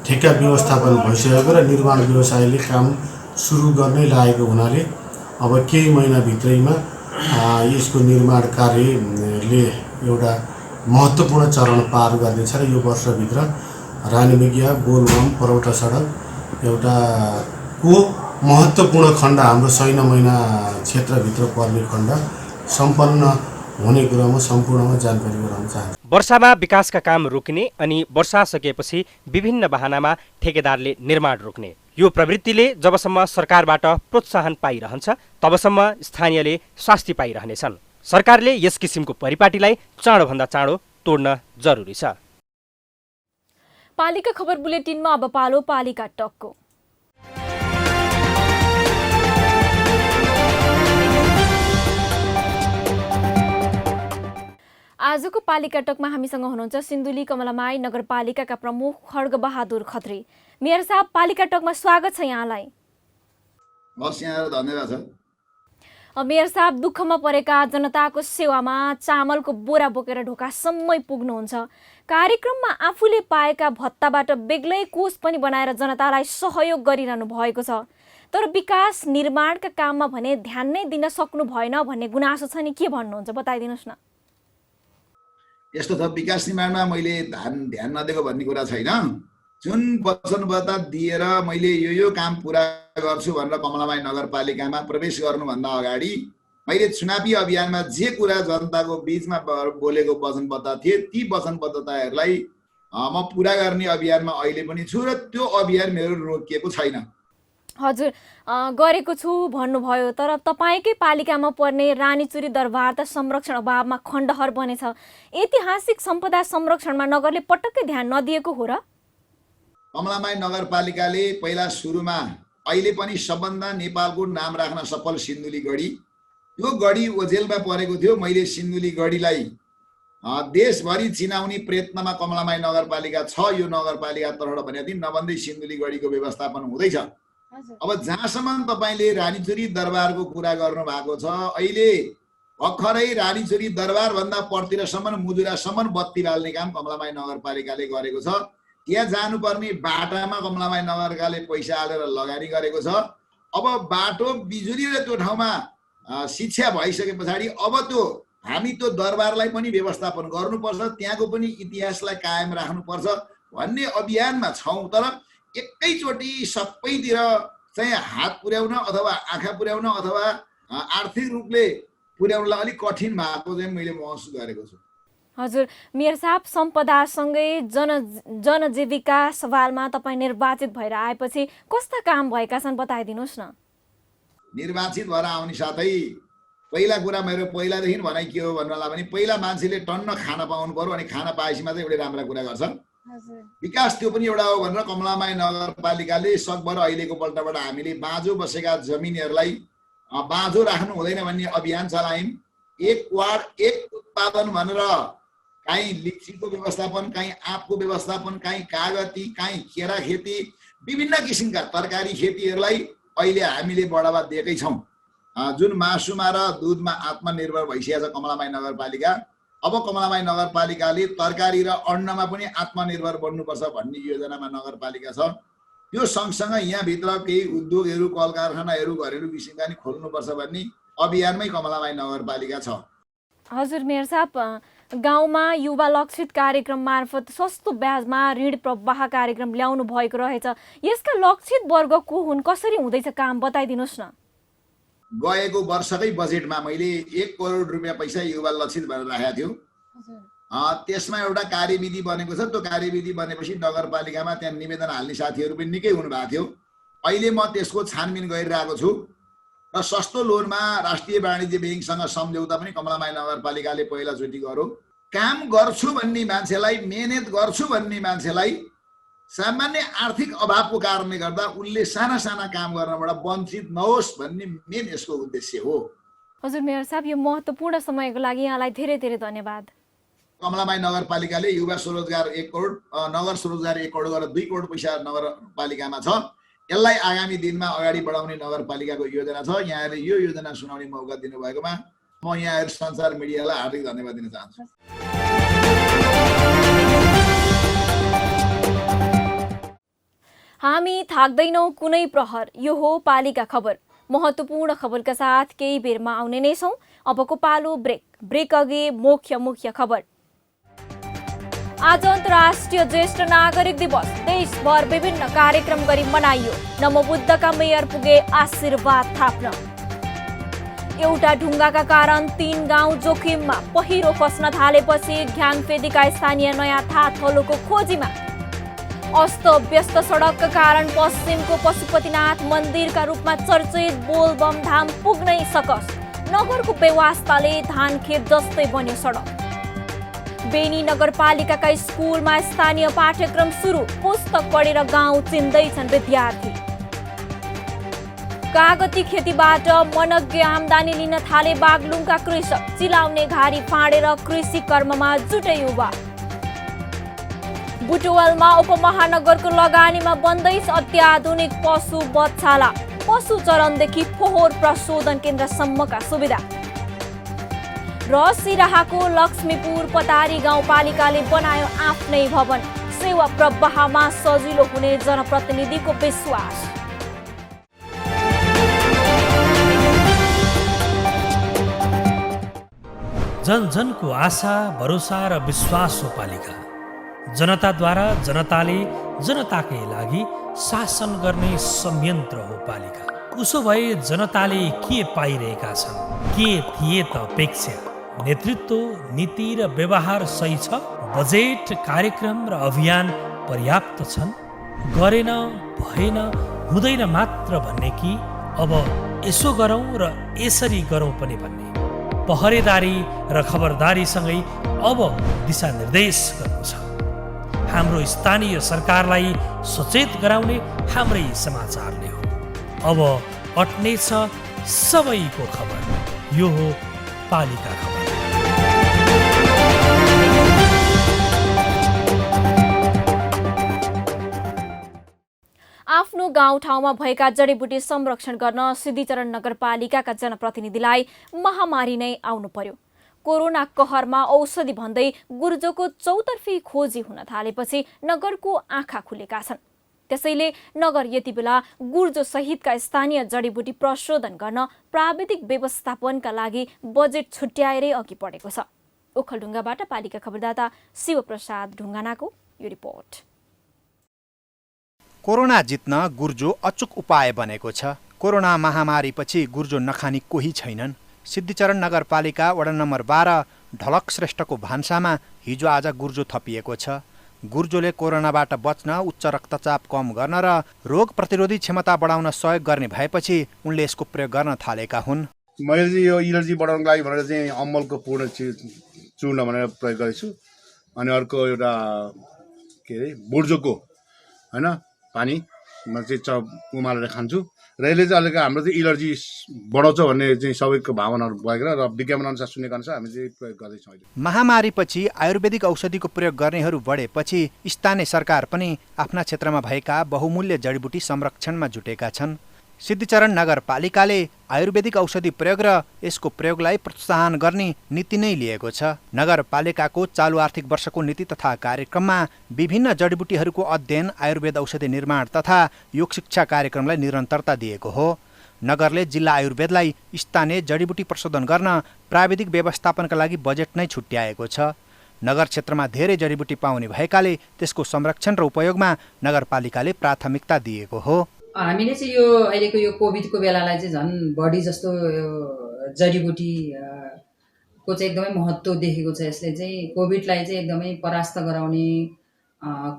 ठेक्का व्यवस्थापन भइसकेको र निर्माण व्यवसायले काम सुरु गर्नै लागेको हुनाले अब केही महिनाभित्रैमा यसको निर्माण कार्यले एउटा महत्त्वपूर्ण चरण पार गर्नेछ र यो वर्षभित्र रानीबेगिया बोलबम परौटा सडक एउटा को महत्त्वपूर्ण खण्ड हाम्रो सैना महिना क्षेत्रभित्र पर्ने खण्ड सम्पन्न हुने कुरामा सम्पूर्णमा जानकारी गराउन चाहन्छु। वर्षामा विकासका काम रोकिने अनि वर्षा सकिएपछि विभिन्न बहानामा ठेकेदारले निर्माण रोक्ने यो प्रवृत्तिले जबसम्म सरकारबाट प्रोत्साहन पाइरहन्छ तबसम्म स्थानीयले शास्ति पाइरहनेछन्। सरकारले यस किसिमको परिपाटीलाई चाँडोभन्दा चाँडो तोड्न जरुरी छ। पालिका खबर बुलेटिनमा अब पालो पालिका टकको। आजको पालिका टकमा हामीसँग हुनुहुन्छ सिन्धुली कमलामाई नगरपालिकाका प्रमुख खड्गबहादुर खत्री। मेयर साहब, पालिका टकमा स्वागत छ यहाँलाई। हस्, यहाँ धन्यवाद छ। मेयर साहब, दुःखमा परेका जनताको सेवामा चामलको बोरा बोकेर ढोकासम्मै पुग्नुहुन्छ। कार्यक्रममा आफूले पाएका भत्ताबाट बेग्लै कोष पनि बनाएर जनतालाई सहयोग गरिरहनु भएको छ। तर विकास निर्माणका काममा भने ध्यान नै दिन सक्नु भएन भन्ने गुनासो छ नि, के भन्नुहुन्छ बताइदिनुहोस् न। यस्तो छ, विकास निर्माणमा मैले ध्यान नदिएको भन्ने कुरा छैन। जुन वचनबद्धता दिएर मैले यो काम पुरा गर्छु भनेर कमलामाई नगरपालिकामा प्रवेश गर्नुभन्दा अगाडि मैले चुनावी अभियानमा जे कुरा जनताको बीचमा बोलेको वचनबद्धता थिए ती वचनबद्धताहरूलाई म पुरा गर्ने अभियानमा अहिले पनि छु र त्यो अभियान मेरो रोकिएको छैन। हजुर, गरेको छु भन्नुभयो, तर तपाईँकै पालिकामा पर्ने रानीचुरी दरबार त संरक्षण अभावमा खण्डहर बनेछ। ऐतिहासिक सम्पदा संरक्षणमा नगरले पटक्कै ध्यान नदिएको हो र? कमलामाई नगरपालिकाले पहिला सुरुमा अहिले पनि सबभन्दा नेपालको नाम राख्न सफल सिन्धुली गढी, त्यो गढी ओझेलमा परेको थियो। मैले सिन्धुली गढीलाई देशभरि चिनाउने प्रयत्नमा कमलामाई नगरपालिका छ, यो नगरपालिका तर्फबाट भनेको थिएँ, नभन्दै सिन्धुली गढीको व्यवस्थापन हुँदैछ। अब जहाँसम्म तपाईँले रानीचुरी दरबारको कुरा गर्नु भएको छ, अहिले भर्खरै रानीचुरी दरबार भन्दा पर्तिरसम्म मुजुरासम्म बत्ती बाल्ने काम कमलामाई नगरपालिकाले गरेको छ। त्यहाँ जानुपर्ने बाटामा कमलामाई नगरपालिकाले पैसा हालेर लगानी गरेको छ। अब बाटो बिजुली र त्यो ठाउँमा शिक्षा भइसके पछाडि अब त्यो हामी त्यो दरबारलाई पनि व्यवस्थापन गर्नुपर्छ, त्यहाँको पनि इतिहासलाई कायम राख्नुपर्छ भन्ने अभियानमा छौँ। तर एकैचोटि सबैतिर चाहिँ हात पुर्याउन अथवा आँखा पुर्याउन अथवा आर्थिक रूपले पुर्याउनलाई अलिक कठिन भएको चाहिँ मैले महसुस गरेको छु। हजुर, मेयर साहब, सम्पदासँगै जनजीविका सवालमा तपाईँ निर्वाचित भएर आएपछि कस्ता काम भएका छन् बताइदिनुहोस् न। निर्वाचित भएर आउने साथै पहिला कुरा मेरो पहिलादेखि भनाइ के हो भन्नलाई भने पहिला मान्छेले टन्न खाना पाउनु पर्यो, अनि खाना पाएपछि मात्रै एउटा राम्रो कुरा गर्छ। विकास त्यो पनि एउटा हो भनेर कमलामाई नगरपालिकाले सकभर अहिलेको पल्टबाट हामीले बाँझो बसेका जमिनहरूलाई बाँझो राख्नु हुँदैन भन्ने अभियान चलायौँ। एक वार्ड एक उत्पादन भनेर कहीँ लिचीको व्यवस्थापन, कहीँ आँपको व्यवस्थापन, कहीँ कागती, कहीँ केरा खेती, विभिन्न किसिमका तरकारी खेतीहरूलाई अहिले हामीले बढावा दिएकै छौँ। जुन मासुमा र दुधमा आत्मनिर्भर भइसकेको छ कमलामाई नगरपालिका, अब कमलामाई नगरपालिकाले तरकारी र अन्नमा पनि आत्मनिर्भर बन्नुपर्छ भन्ने योजनामा नगरपालिका छ। त्यो सँगसँगै यहाँभित्र केही उद्योगहरू, कल कारखानाहरू, घरेलु किसिमका नि खोल्नुपर्छ भन्ने अभियानमै कमलामाई नगरपालिका छ। हजुर मेयर साहब, गाउँमा युवा लक्षित कार्यक्रम मार्फत सस्तो ब्याजमा ऋण प्रवाह कार्यक्रम ल्याउनु भएको रहेछ। यसका लक्षित वर्ग को हुन्, कसरी हुँदैछ काम बताइदिनुहोस् न। गएको वर्षकै बजेटमा मैले 1 करोड रुपियाँ पैसा युवा लक्षित भनेर राखेको थियो। त्यसमा एउटा कार्यविधि बनेको छ। त्यो कार्यविधि बनेपछि नगरपालिकामा त्यहाँ निवेदन हाल्ने साथीहरू पनि निकै हुनुभएको थियो। अहिले म त्यसको छानबिन गरिरहेको छु र सस्तो लोनमा राष्ट्रिय वाणिज्य ब्याङ्कसँग सम्झौता पनि कमलामाई नगरपालिकाले पहिलाचोटि गर्यो। काम गर्छु भन्ने मान्छेलाई, मेहनत गर्छु भन्ने मान्छेलाई सामान्य आर्थिक अभावको कारणले गर्दा उनले साना साना काम गर्नबाट वञ्चित नहोस् भन्ने मेन यसको उद्देश्य हो। हजुर मेयर साहब, यो महत्त्वपूर्ण समयको लागि यहाँलाई धेरै धेरै धन्यवाद। कमलामाई नगरपालिकाले युवा स्वरोजगार 1 करोड, नगर स्वरोजगार 1 करोड गरेर 2 करोड पैसा नगरपालिकामा छ। यसलाई आगामी दिनमा अगाडि बढाउने नगरपालिकाको योजना छ। यहाँहरूले यो योजना सुनाउने मौका दिनुभएकोमा म यहाँहरू सञ्चार मिडियालाई हार्दिक धन्यवाद दिन चाहन्छु। हामी थाक्दैनौँ कुनै प्रहर, यो हो पालिका खबर। महत्त्वपूर्ण खबरका साथ केही बेरमा आउने नै छौँ। अबको पालो ब्रेक अघि मुख्य खबर। आज अन्तर्राष्ट्रिय ज्येष्ठ नागरिक दिवस। देशभर विभिन्न कार्यक्रम गरी मनाइयो। नमोबुद्धका मेयर पुगे आशीर्वाद थाप्न। एउटा ढुङ्गाका कारण 3 गाउँ जोखिममा। पहिरो खस्न थालेपछि घ्याङफेदीका स्थानीय नयाँ थाथलोको खोजीमा। अस्त व्यस्त सडकका कारण पश्चिमको पशुपतिनाथ मन्दिरका रूपमा चर्चित बोलबम धाम पुग्नै सकस। नगरको बेवास्ताले धानखेत जस्तै बन्यो सडक। बेनी नगरपालिकाका स्कुलमा स्थानीय पाठ्यक्रम सुरु। पुस्तक पढेर गाउँ चिन्दैछन् विद्यार्थी। कागती खेतीबाट मनग्गे आम्दानी लिन थाले बागलुङका कृषक। चिलाउने घारी फाँडेर कृषि कर्ममा जुटे युवा। बुटवलमा उपमहानगरको लगानीमा बन्दैछ अत्याधुनिक पशु बधशाला। पशु चरणदेखि फोहोर प्रशोधन केन्द्रसम्मका सुविधा। र सिराहाको लक्ष्मीपुर पतारी गाउँपालिकाले बनायो आफ्नै भवन। सेवा प्रवाहमा सजिलो हुने जनप्रतिनिधिको विश्वास। जनजनको आशा, भरोसा र विश्वास हो पालिका। जनताद्वारा जनताले जनताकै लागि शासन गर्ने संयन्त्र हो पालिका। उसो भए जनताले के पाइरहेका छन्? के थिए त अपेक्षा? नेतृत्व, नीति र व्यवहार सही छ? बजेट, कार्यक्रम र अभियान पर्याप्त छन्? गरेन, भएन, हुँदैन मात्र भन्ने कि अब यसो गरौँ र यसरी गरौँ पनि भन्ने? पहरेदारी र खबरदारीसँगै अब दिशानिर्देश गर्नु छ। हाम्रो स्थानीय सरकारलाई सचेत गराउने हाम्रै समाचारले हो। अब अट्नेछ सबैको खबर। यो हो पालिका खबर। आफ्नो गाउँठाउँमा भएका जडीबुटी संरक्षण गर्न सिद्धिचरण नगरपालिकाका जनप्रतिनिधिलाई महामारी नै आउनु पर्यो। कोरोना कहरमा औषधि भन्दै गुर्जोको चौतर्फी खोजी हुन थालेपछि नगरको आँखा खुलेका छन्। त्यसैले नगर यति बेला गुर्जो सहितका स्थानीय जडीबुटी प्रशोधन गर्न प्राविधिक व्यवस्थापनका लागि बजेट छुट्याएरै अघि बढेको छ। ओखलढुङ्गाबाट पालिका खबरदाता शिवप्रसाद ढुङ्गानाको यो रिपोर्ट। कोरोना जित्न गुर्जो अचुक उपाय बनेको छ। कोरोना महामारीपछि गुर्जो नखानी कोही छैनन्। सिद्धिचरण नगरपालिका वडा नम्बर 12 ढलक श्रेष्ठको भान्सामा हिजो आज गुर्जो थपिएको छ। गुर्जोले कोरोनाबाट बच्न, उच्च रक्तचाप कम गर्न र रोग प्रतिरोधी क्षमता बढाउन सहयोग गर्ने भएपछि उनले यसको प्रयोग गर्न थालेका हुन्। मैले चाहिँ यो एलर्जी बढाउनको लागि भनेर चाहिँ अमलको पूर्ण चूर्ण भनेर प्रयोग गरेछु। अनि अर्को एउटा के अरे बुर्जोको होइन पानी म चाहिँ उमालेर खान्छु र यसले चाहिँ अलिक हाम्रो चाहिँ एलर्जी बढाउँछ भन्ने चाहिँ सबैको भावनाहरू भएर र विज्ञापन अनुसार सुनेको अनुसार हामी चाहिँ प्रयोग गर्दैछौँ। महामारीपछि आयुर्वेदिक औषधिको प्रयोग गर्नेहरू बढेपछि स्थानीय सरकार पनि आफ्ना क्षेत्रमा भएका बहुमूल्य जडीबुटी संरक्षणमा जुटेका छन्। सिद्धिचरण नगरपालिकाले आयुर्वेदिक औषधि प्रयोग र यसको प्रयोगलाई प्रोत्साहन गर्ने नीति नै लिएको छ। नगरपालिकाको चालु आर्थिक वर्षको नीति तथा कार्यक्रममा विभिन्न जडीबुटीहरूको अध्ययन, आयुर्वेद औषधि निर्माण तथा योग शिक्षा कार्यक्रमलाई निरन्तरता दिएको हो। नगरले जिल्ला आयुर्वेदलाई स्थानीय जडीबुटी प्रशोधन गर्न प्राविधिक व्यवस्थापनका लागि बजेट नै छुट्याएको छ। नगर क्षेत्रमा धेरै जडीबुटी पाउने भएकाले त्यसको संरक्षण र उपयोगमा नगरपालिकाले प्राथमिकता दिएको हो। हामीले चाहिँ यो अहिलेको यो कोभिडको बेलालाई चाहिँ झन् बढी जस्तो जडीबुटी को चाहिँ एकदमै महत्त्व देखेको छ। यसले चाहिँ कोभिडलाई चाहिँ एकदमै परास्त गराउने,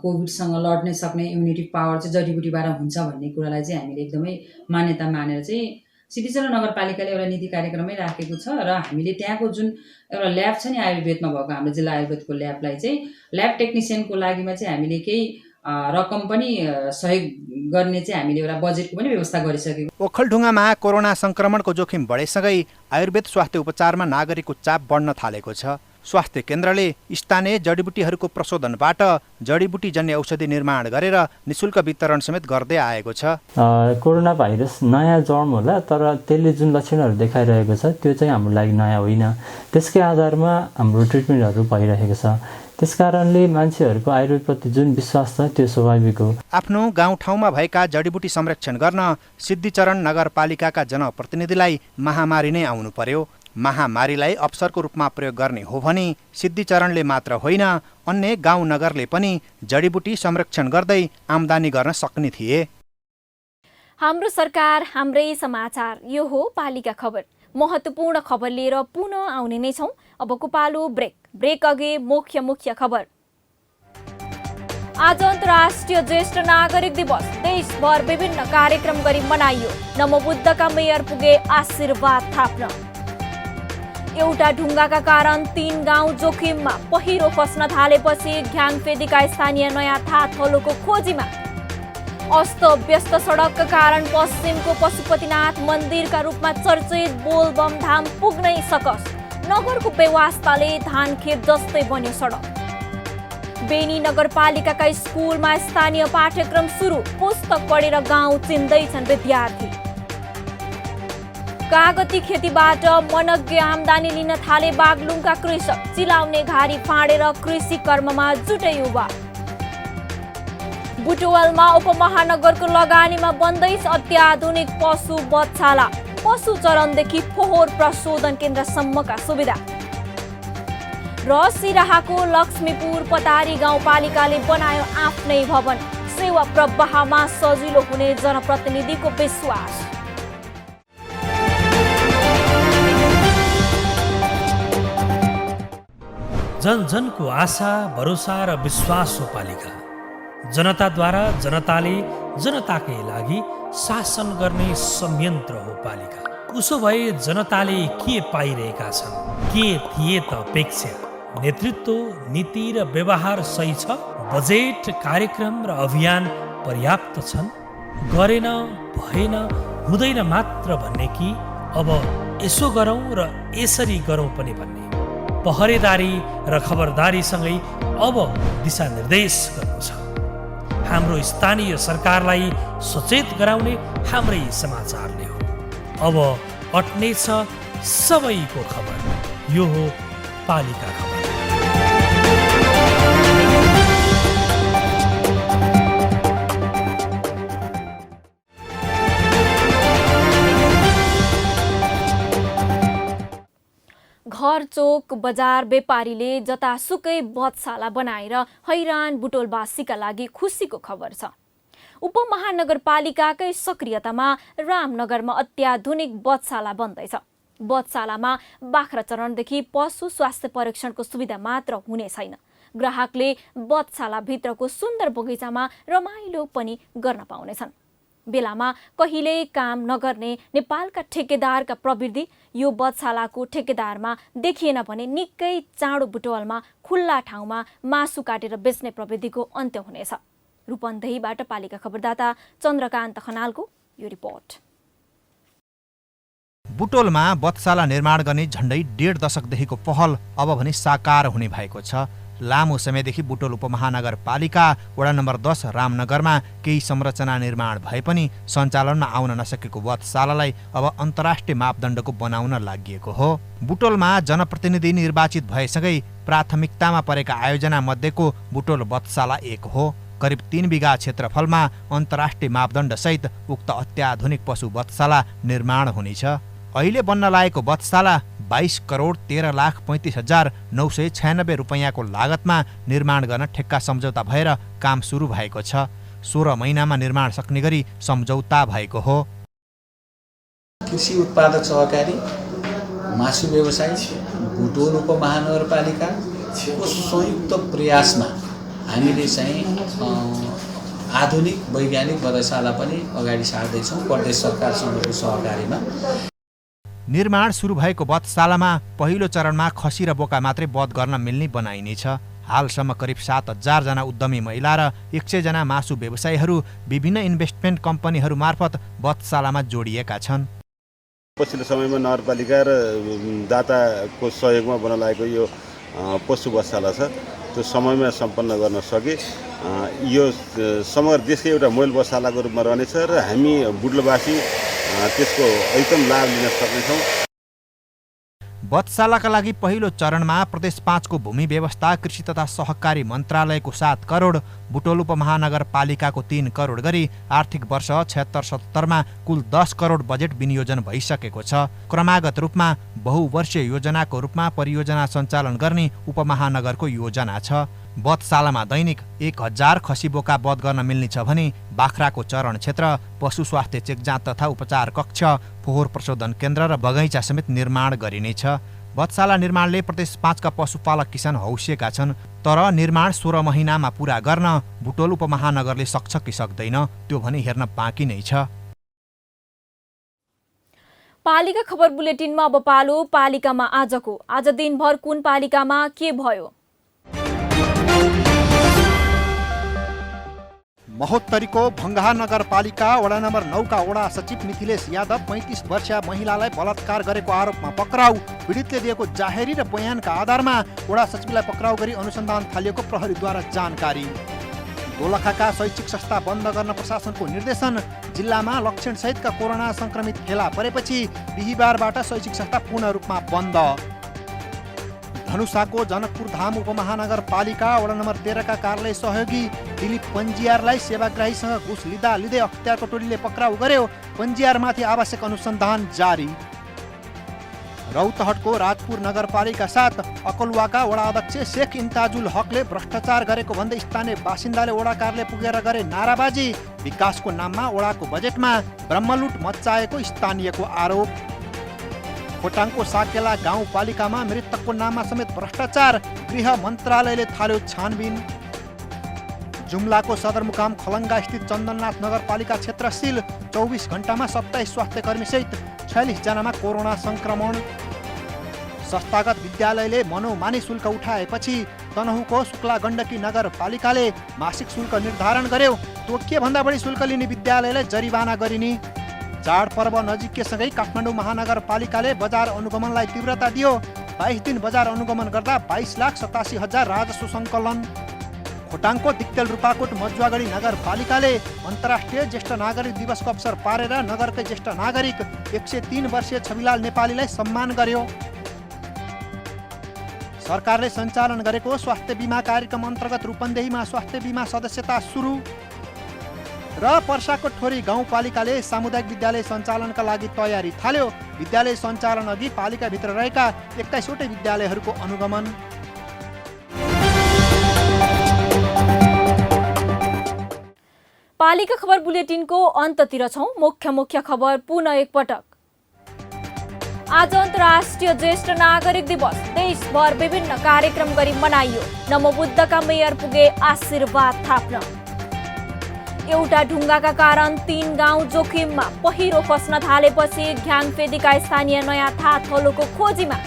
कोभिडसँग लड्न सक्ने इम्युनिटी पावर चाहिँ जडीबुटीबाट हुन्छ भन्ने कुरालाई चाहिँ हामीले एकदमै मान्यता मानेर चाहिँ सिद्धिचरण नगरपालिकाले एउटा नीति कार्यक्रमै राखेको छ। र हामीले त्यहाँको जुन एउटा ल्याब छ नि आयुर्वेदमा भएको हाम्रो जिल्ला आयुर्वेदको ल्याबलाई चाहिँ ल्याब टेक्निसियनको लागिमा चाहिँ हामीले केही रकम पनि सहयोग गर्ने चाहिँ हामीले एउटा बजेटको पनि व्यवस्था गरिसकेको। ओखलढुङ्गामा कोरोना संक्रमणको जोखिम बढेसँगै आयुर्वेद स्वास्थ्य उपचारमा नागरिकको चाप बढ्न थालेको छ। स्वास्थ्य केन्द्रले स्थानीय जडीबुटीहरूको प्रशोधनबाट जडीबुटीजन्य औषधि निर्माण गरेर निशुल्क वितरण समेत गर्दै आएको छ। कोरोना भाइरस नयाँ जर्म होला, तर त्यसले जुन लक्षणहरू देखाइरहेको छ त्यो चाहिँ हाम्रो लागि नयाँ होइन। त्यसकै आधारमा हाम्रो ट्रिटमेन्टहरू भइरहेको छ। त्यसकारणले मान्छेहरूको आयुर्वेदप्रति जुन विश्वास छ त्यो स्वाभाविक हो। आफ्नो गाउँठाउँमा भएका जडीबुटी संरक्षण गर्न सिद्धिचरण नगरपालिकाका जनप्रतिनिधिलाई महामारी नै आउनु पर्यो। महामारीलाई अवसरको रूपमा प्रयोग गर्ने हो भने सिद्धिचरणले मात्र होइन, अन्य गाउँ नगरले पनि जडीबुटी संरक्षण गर्दै आम्दानी गर्न सक्ने थिए। हाम्रो सरकार, हाम्रै समाचार। यो हो पालिका खबर। महत्त्वपूर्ण खबर लिएर पुनः आउने नै छौँ। अबको पालो ब्रेक अघि मुख्य खबर। आज अन्तर्राष्ट्रिय ज्येष्ठ नागरिक दिवस। देशभर विभिन्न कार्यक्रम गरी मनाइयो। नमोबुद्धका मेयर पुगे आशीर्वाद थाप्न। एउटा ढुङ्गाका कारण 3 गाउँ जोखिममा। पहिरो फस्न थालेपछि घ्याङफेदीका स्थानीय नयाँ थाथलोको खोजीमा। अस्त-व्यस्त सडकका कारण पश्चिमको पशुपतिनाथ मन्दिरका रूपमा चर्चित बोलबम धाम पुग्नै सकस। नगरको बेवास्ताले धानखेत जस्तै बन्यो सडक। बेनी नगरपालिकाका स्कुलमा स्थानीय पाठ्यक्रम सुरु। पुस्तक पढेर गाउँ चिन्दैछन् विद्यार्थी। कागती खेतीबाट मनग्गे आम्दानी लिन थाले बागलुङका कृषक, चिलाउने घारी फाँडेर कृषि कर्ममा जुटे युवा। बुटवलमा उपमहानगरको लगानीमा बन्दैछ अत्याधुनिक पशु बधशाला, पशु चरणदेखि फोहोर प्रशोधन केन्द्रसम्मका सुविधा। र सिराहाको लक्ष्मीपुर पतारी गाउँपालिकाले बनायो आफ्नै भवन, सेवा प्रवाहमा सजिलो हुने जनप्रतिनिधिको विश्वास। जन जनको आशा, भरोसा र विश्वास हो पालिका। जनताद्वारा जनताले जनताकै लागि शासन गर्ने संयन्त्र हो पालिका। उसो भए जनताले के पाइरहेका छन्? के थिए त अपेक्षा? नेतृत्व, नीति र व्यवहार सही छ? बजेट, कार्यक्रम र अभियान पर्याप्त छन्? गरेन, भएन, हुँदैन मात्र भन्ने कि अब यसो गरौँ र यसरी गरौँ पनि भन्ने? पहरेदारी र खबरदारीसँगै अब दिशानिर्देश गर्नु छ। हाम्रो स्थानीय सरकारलाई सचेत गराउने हाम्रै समाचारले हो। अब अट्नेछ सबैको खबर। यो हो पालिका खबर। घर, चोक, बजार व्यापारीले जतासुकै बधशाला बनाएर हैरान बुटोलवासीका लागि खुसीको खबर छ। उपमहानगरपालिकाकै सक्रियतामा रामनगरमा अत्याधुनिक बधशाला बन्दैछ। बधशालामा बाख्रा चरणदेखि पशु स्वास्थ्य परीक्षणको सुविधा मात्र हुने छैन, ग्राहकले बधशालाभित्रको सुन्दर बगैँचामा रमाइलो पनि गर्न पाउनेछन्। बेलामा कहिल्यै काम नगर्ने नेपालका ठेकेदारका प्रवृत्ति यो बधशालाको ठेकेदारमा देखिएन भने निकै चाँडो बुटवलमा खुल्ला ठाउँमा मासु काटेर बेच्ने प्रवृत्तिको अन्त्य हुनेछ। रूपन्देहीबाट पालिका खबरदाता चन्द्रकान्त खनालको यो रिपोर्ट। बुटोलमा बधशाला निर्माण गर्ने झण्डै 1.5 दशकदेखिको पहल अब भने साकार हुने भएको छ। लामो समयदेखि बुटोल उपमहानगरपालिका वडा नम्बर 10 रामनगरमा केही संरचना निर्माण भए पनि सञ्चालनमा आउन नसकेको बधशालालाई अब अन्तर्राष्ट्रिय मापदण्डको बनाउन लागि हो। बुटोलमा जनप्रतिनिधि निर्वाचित भएसँगै प्राथमिकतामा परेका आयोजना मध्येको बुटोल बधशाला एक हो। करिब 3 बिघा क्षेत्रफलमा अन्तर्राष्ट्रिय मापदण्डसहित उक्त अत्याधुनिक पशु बधशाला निर्माण हुनेछ। अहिले बन्न लागेको बधशाला 22,13,35,996 रुपैयाँको लागतमा निर्माण गर्न ठेक्का सम्झौता भएर काम सुरु भएको छ। 16 महिनामा निर्माण सक्ने गरी सम्झौता भएको हो। कृषि उत्पादक सहकारी, मासु व्यवसायी, बुटोल उपमहानगरपालिकाको संयुक्त प्रयासमा हामीले चाहिँ आधुनिक वैज्ञानिक बधशाला पनि अगाडि सार्दैछौँ प्रदेश सरकारसँगको सहकारीमा। निर्माण सुरु भएको बधशालामा पहिलो चरणमा खसी र बोका मात्रै बध गर्न मिल्ने बनाइनेछ। हालसम्म करिब 7,000 जना उद्यमी महिला र 100 जना मासु व्यवसायीहरू विभिन्न इन्भेस्टमेन्ट कम्पनीहरू मार्फत बधशालामा जोडिएका छन्। पछिल्लो समयमा नगरपालिका र दाताको सहयोगमा बन्न लागेको यो पशु बधशाला छ, त्यो समयमा सम्पन्न गर्न सके यो समग्र देशकै एउटा मोबाइल बधशालाको रूपमा रहनेछ र हामी बुटोलवासी त्यसको एकदम लाभ लिन सक्नेछौँ। बधशालाका लागि पहिलो चरणमा प्रदेश 5 को भूमि व्यवस्था कृषि तथा सहकारी मन्त्रालयको 7 करोड, बुटोल उपमहानगरपालिकाको 3 करोड गरी आर्थिक वर्ष 76-77 मा कुल 10 करोड बजेट विनियोजन भइसकेको छ। क्रमागत रूपमा बहुवर्षीय योजनाको रूपमा परियोजना सञ्चालन गर्ने उपमहानगरको योजना छ। बधशालामा दैनिक 1000 खसी बोका बध गर्न मिल्ने छ भने बाख्राको चरण क्षेत्र, पशु स्वास्थ्य चेकजाँच तथा उपचार कक्ष, फोहोर प्रशोधन केन्द्र र बगैँचा समेत निर्माण गरिनेछ। बधशाला निर्माणले प्रदेश 5 का पशुपालक किसान हौसिएका छन्, तर निर्माण 16 महिनामा पूरा गर्न बुटोल उपमहानगरले सक्छ कि सक्दैन त्यो भने हेर्न बाँकी नै छ। पालिका खबर बुलेटिनमा अब पालो पालिकामा आजको। आज दिनभर कुन पालिकामा के भयो? महोत्तरीको भङ्गाहा नगरपालिका वडा नम्बर 9 का वडा सचिव मिथिलेश यादव 35 वर्षीय महिलालाई बलात्कार गरेको आरोपमा पक्राउ। पीडितले दिएको जाहेरी र बयानका आधारमा वडा सचिवलाई पक्राउ गरी अनुसन्धान थालिएको प्रहरीद्वारा जानकारी। दोलखाका शैक्षिक संस्था बन्द गर्न प्रशासनको निर्देशन। जिल्लामा लक्षणसहितका कोरोना संक्रमित फेला परेपछि बिहिबारबाट शैक्षिक संस्था पूर्ण रूपमा बन्द। धनुषाको जनकपुर धाम उपमहानगरपालिका वडा नम्बर 13 का कार्यालय सहयोगी दिलीप पन्जियारलाई सेवाग्राहीसँग घुस लिँदै अख्तियारको टोलीले पक्राउ गर्यो। पन्जियारमाथि आवश्यक अनुसन्धान जारी। रौतहटको राजपुर नगरपालिका साथ अकलुवाका वडा अध्यक्ष शेख इन्ताजुल हकले भ्रष्टाचार गरेको भन्दै स्थानीय बासिन्दाले वडा कार्यालय पुगेर गरे नाराबाजी। विकासको नाममा वडाको बजेटमा ब्रह्मलुट मच्चाएको स्थानीयको आरोप। खोटाङको साकेला गाउँपालिकामा मृतकको नाममा समेत भ्रष्टाचार, गृह मन्त्रालयले थाल्यो छानबिन। जुम्लाको सदरमुकाम खलङ्गा स्थित चन्दननाथ नगरपालिका क्षेत्र सील। 24 घण्टामा 27 स्वास्थ्यकर्मीसहित 46 जनामा कोरोना संक्रमण। संस्थागत विद्यालयले मनोमानी शुल्क उठाएपछि तनहुँको शुक्ला गण्डकी नगरपालिकाले मासिक शुल्क निर्धारण गर्यो। तोकिए भन्दा बढी शुल्क लिने विद्यालयलाई जरिवाना गरिने। चाडपर्व नजिकैसँगै काठमाडौँ महानगरपालिकाले बजार अनुगमनलाई तीव्रता दियो। 22 दिन बजार अनुगमन गर्दा 22,87,000 राजस्व सङ्कलन। खोटाङको दिक्तेल रूपाकोट मजुवागढी नगरपालिकाले अन्तर्राष्ट्रिय ज्येष्ठ नागरिक दिवसको अवसर पारेर नगरकै ज्येष्ठ नागरिक 103 वर्षीय छविलाल नेपालीलाई सम्मान गर्यो। सरकारले सञ्चालन गरेको स्वास्थ्य बिमा कार्यक्रम अन्तर्गत रूपन्देहीमा स्वास्थ्य बिमा सदस्यता सुरु। र पर्साको ठोरी गाउँपालिकाले सामुदायिक विद्यालय सञ्चालनका लागि तयारी थाल्यो। विद्यालय सञ्चालन अघि पालिकाभित्र रहेका 21वटै विद्यालयहरूको अनुगमन। पालिका खबर बुलेटिनको अन्ततिर छौं। मुख्य खबर पुनः एकपटक। आज अन्तर्राष्ट्रिय ज्येष्ठ नागरिक दिवस देशभर विभिन्न कार्यक्रम गरी मनाइयो। नमोबुद्धका मेयर पुगे आशीर्वाद थाप्न। एउटा ढुङ्गाका कारण 3 गाउँ जोखिममा। पहिरो फस्न थालेपछि घ्याङफेदीका स्थानीय नयाँ थाथलोको खोजीमा।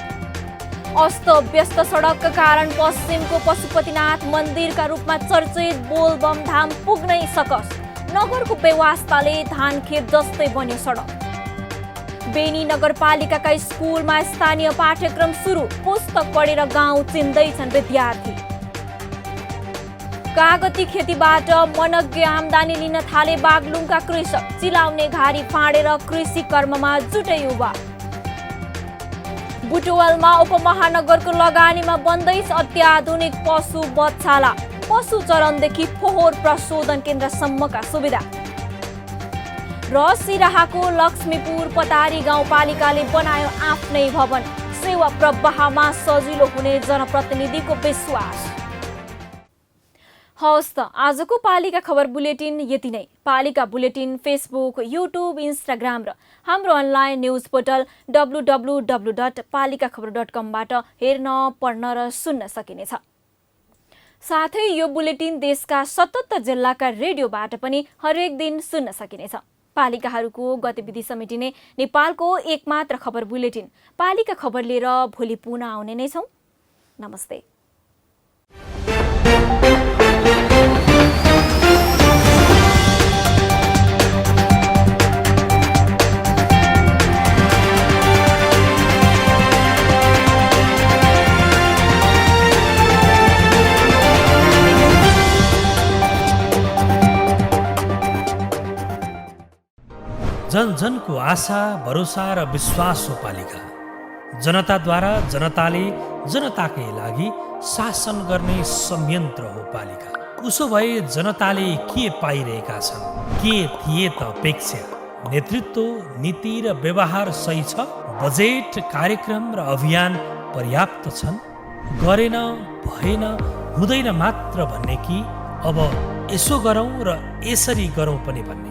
अस्त व्यस्त सडकका कारण पश्चिमको पशुपतिनाथ मन्दिरका रूपमा चर्चित बोलबम धाम पुग्नै सकस। नगरको बेवास्ताले धानखेत जस्तै बन्यो सडक। बेनी नगरपालिकाका स्कुलमा स्थानीय पाठ्यक्रम सुरु। पुस्तक पढेर गाउँ चिन्दैछन् विद्यार्थी। कागती खेतीबाट मनग्गे आमदानी लिन थाले बागलुङका कृषक। चिलाउने घारी फाँडेर कृषि कर्ममा जुटे युवा। बुटवलमा उपमहानगरको लगानीमा बन्दैछ अत्याधुनिक पशु बधशाला। पशु चरणदेखि फोहोर प्रशोधन केन्द्रसम्मका सुविधा। र सिराहाको लक्ष्मीपुर पतारी गाउँपालिकाले बनायो आफ्नै भवन। सेवा प्रवाहमा सजिलो हुने जनप्रतिनिधिको विश्वास। हवस् त आजको पालिका खबर बुलेटिन यति नै। पालिका बुलेटिन फेसबुक, युट्युब, इन्स्टाग्राम र हाम्रो अनलाइन न्युज पोर्टल www.palikakhbar.com बाट हेर्न, पढ्न र सुन्न सकिनेछ। साथै यो बुलेटिन देशका 77 जिल्लाका रेडियोबाट पनि हरेक दिन सुन्न सकिनेछ। पालिकाहरूको गतिविधि समेटिने नेपालको एकमात्र खबर बुलेटिन पालिका खबर लिएर भोलि पुनः आउने नै छौं। नमस्ते। जनजनको आशा, भरोसा र विश्वास हो पालिका। जनताद्वारा जनताले जनताकै लागि शासन गर्ने संयन्त्र हो पालिका। उसो भए जनताले के पाइरहेका छन्? के थिए त अपेक्षा? नेतृत्व, नीति र व्यवहार सही छ? बजेट, कार्यक्रम र अभियान पर्याप्त छन्? गरेन, भएन, हुँदैन मात्र भन्ने कि अब यसो गरौँ र यसरी गरौँ पनि भन्ने?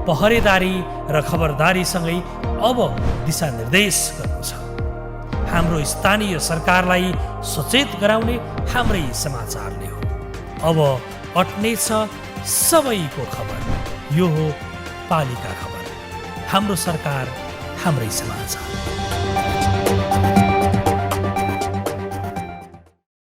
पहरेदारी र खबरदारीसँगै अब दिशानिर्देश गर्नु छ। हाम्रो स्थानीय सरकारलाई सचेत गराउने हाम्रै समाचारले हो। अब अट्नेछ सबैको खबर। यो हो पालिका खबर। हाम्रो सरकार, हाम्रै समाचार।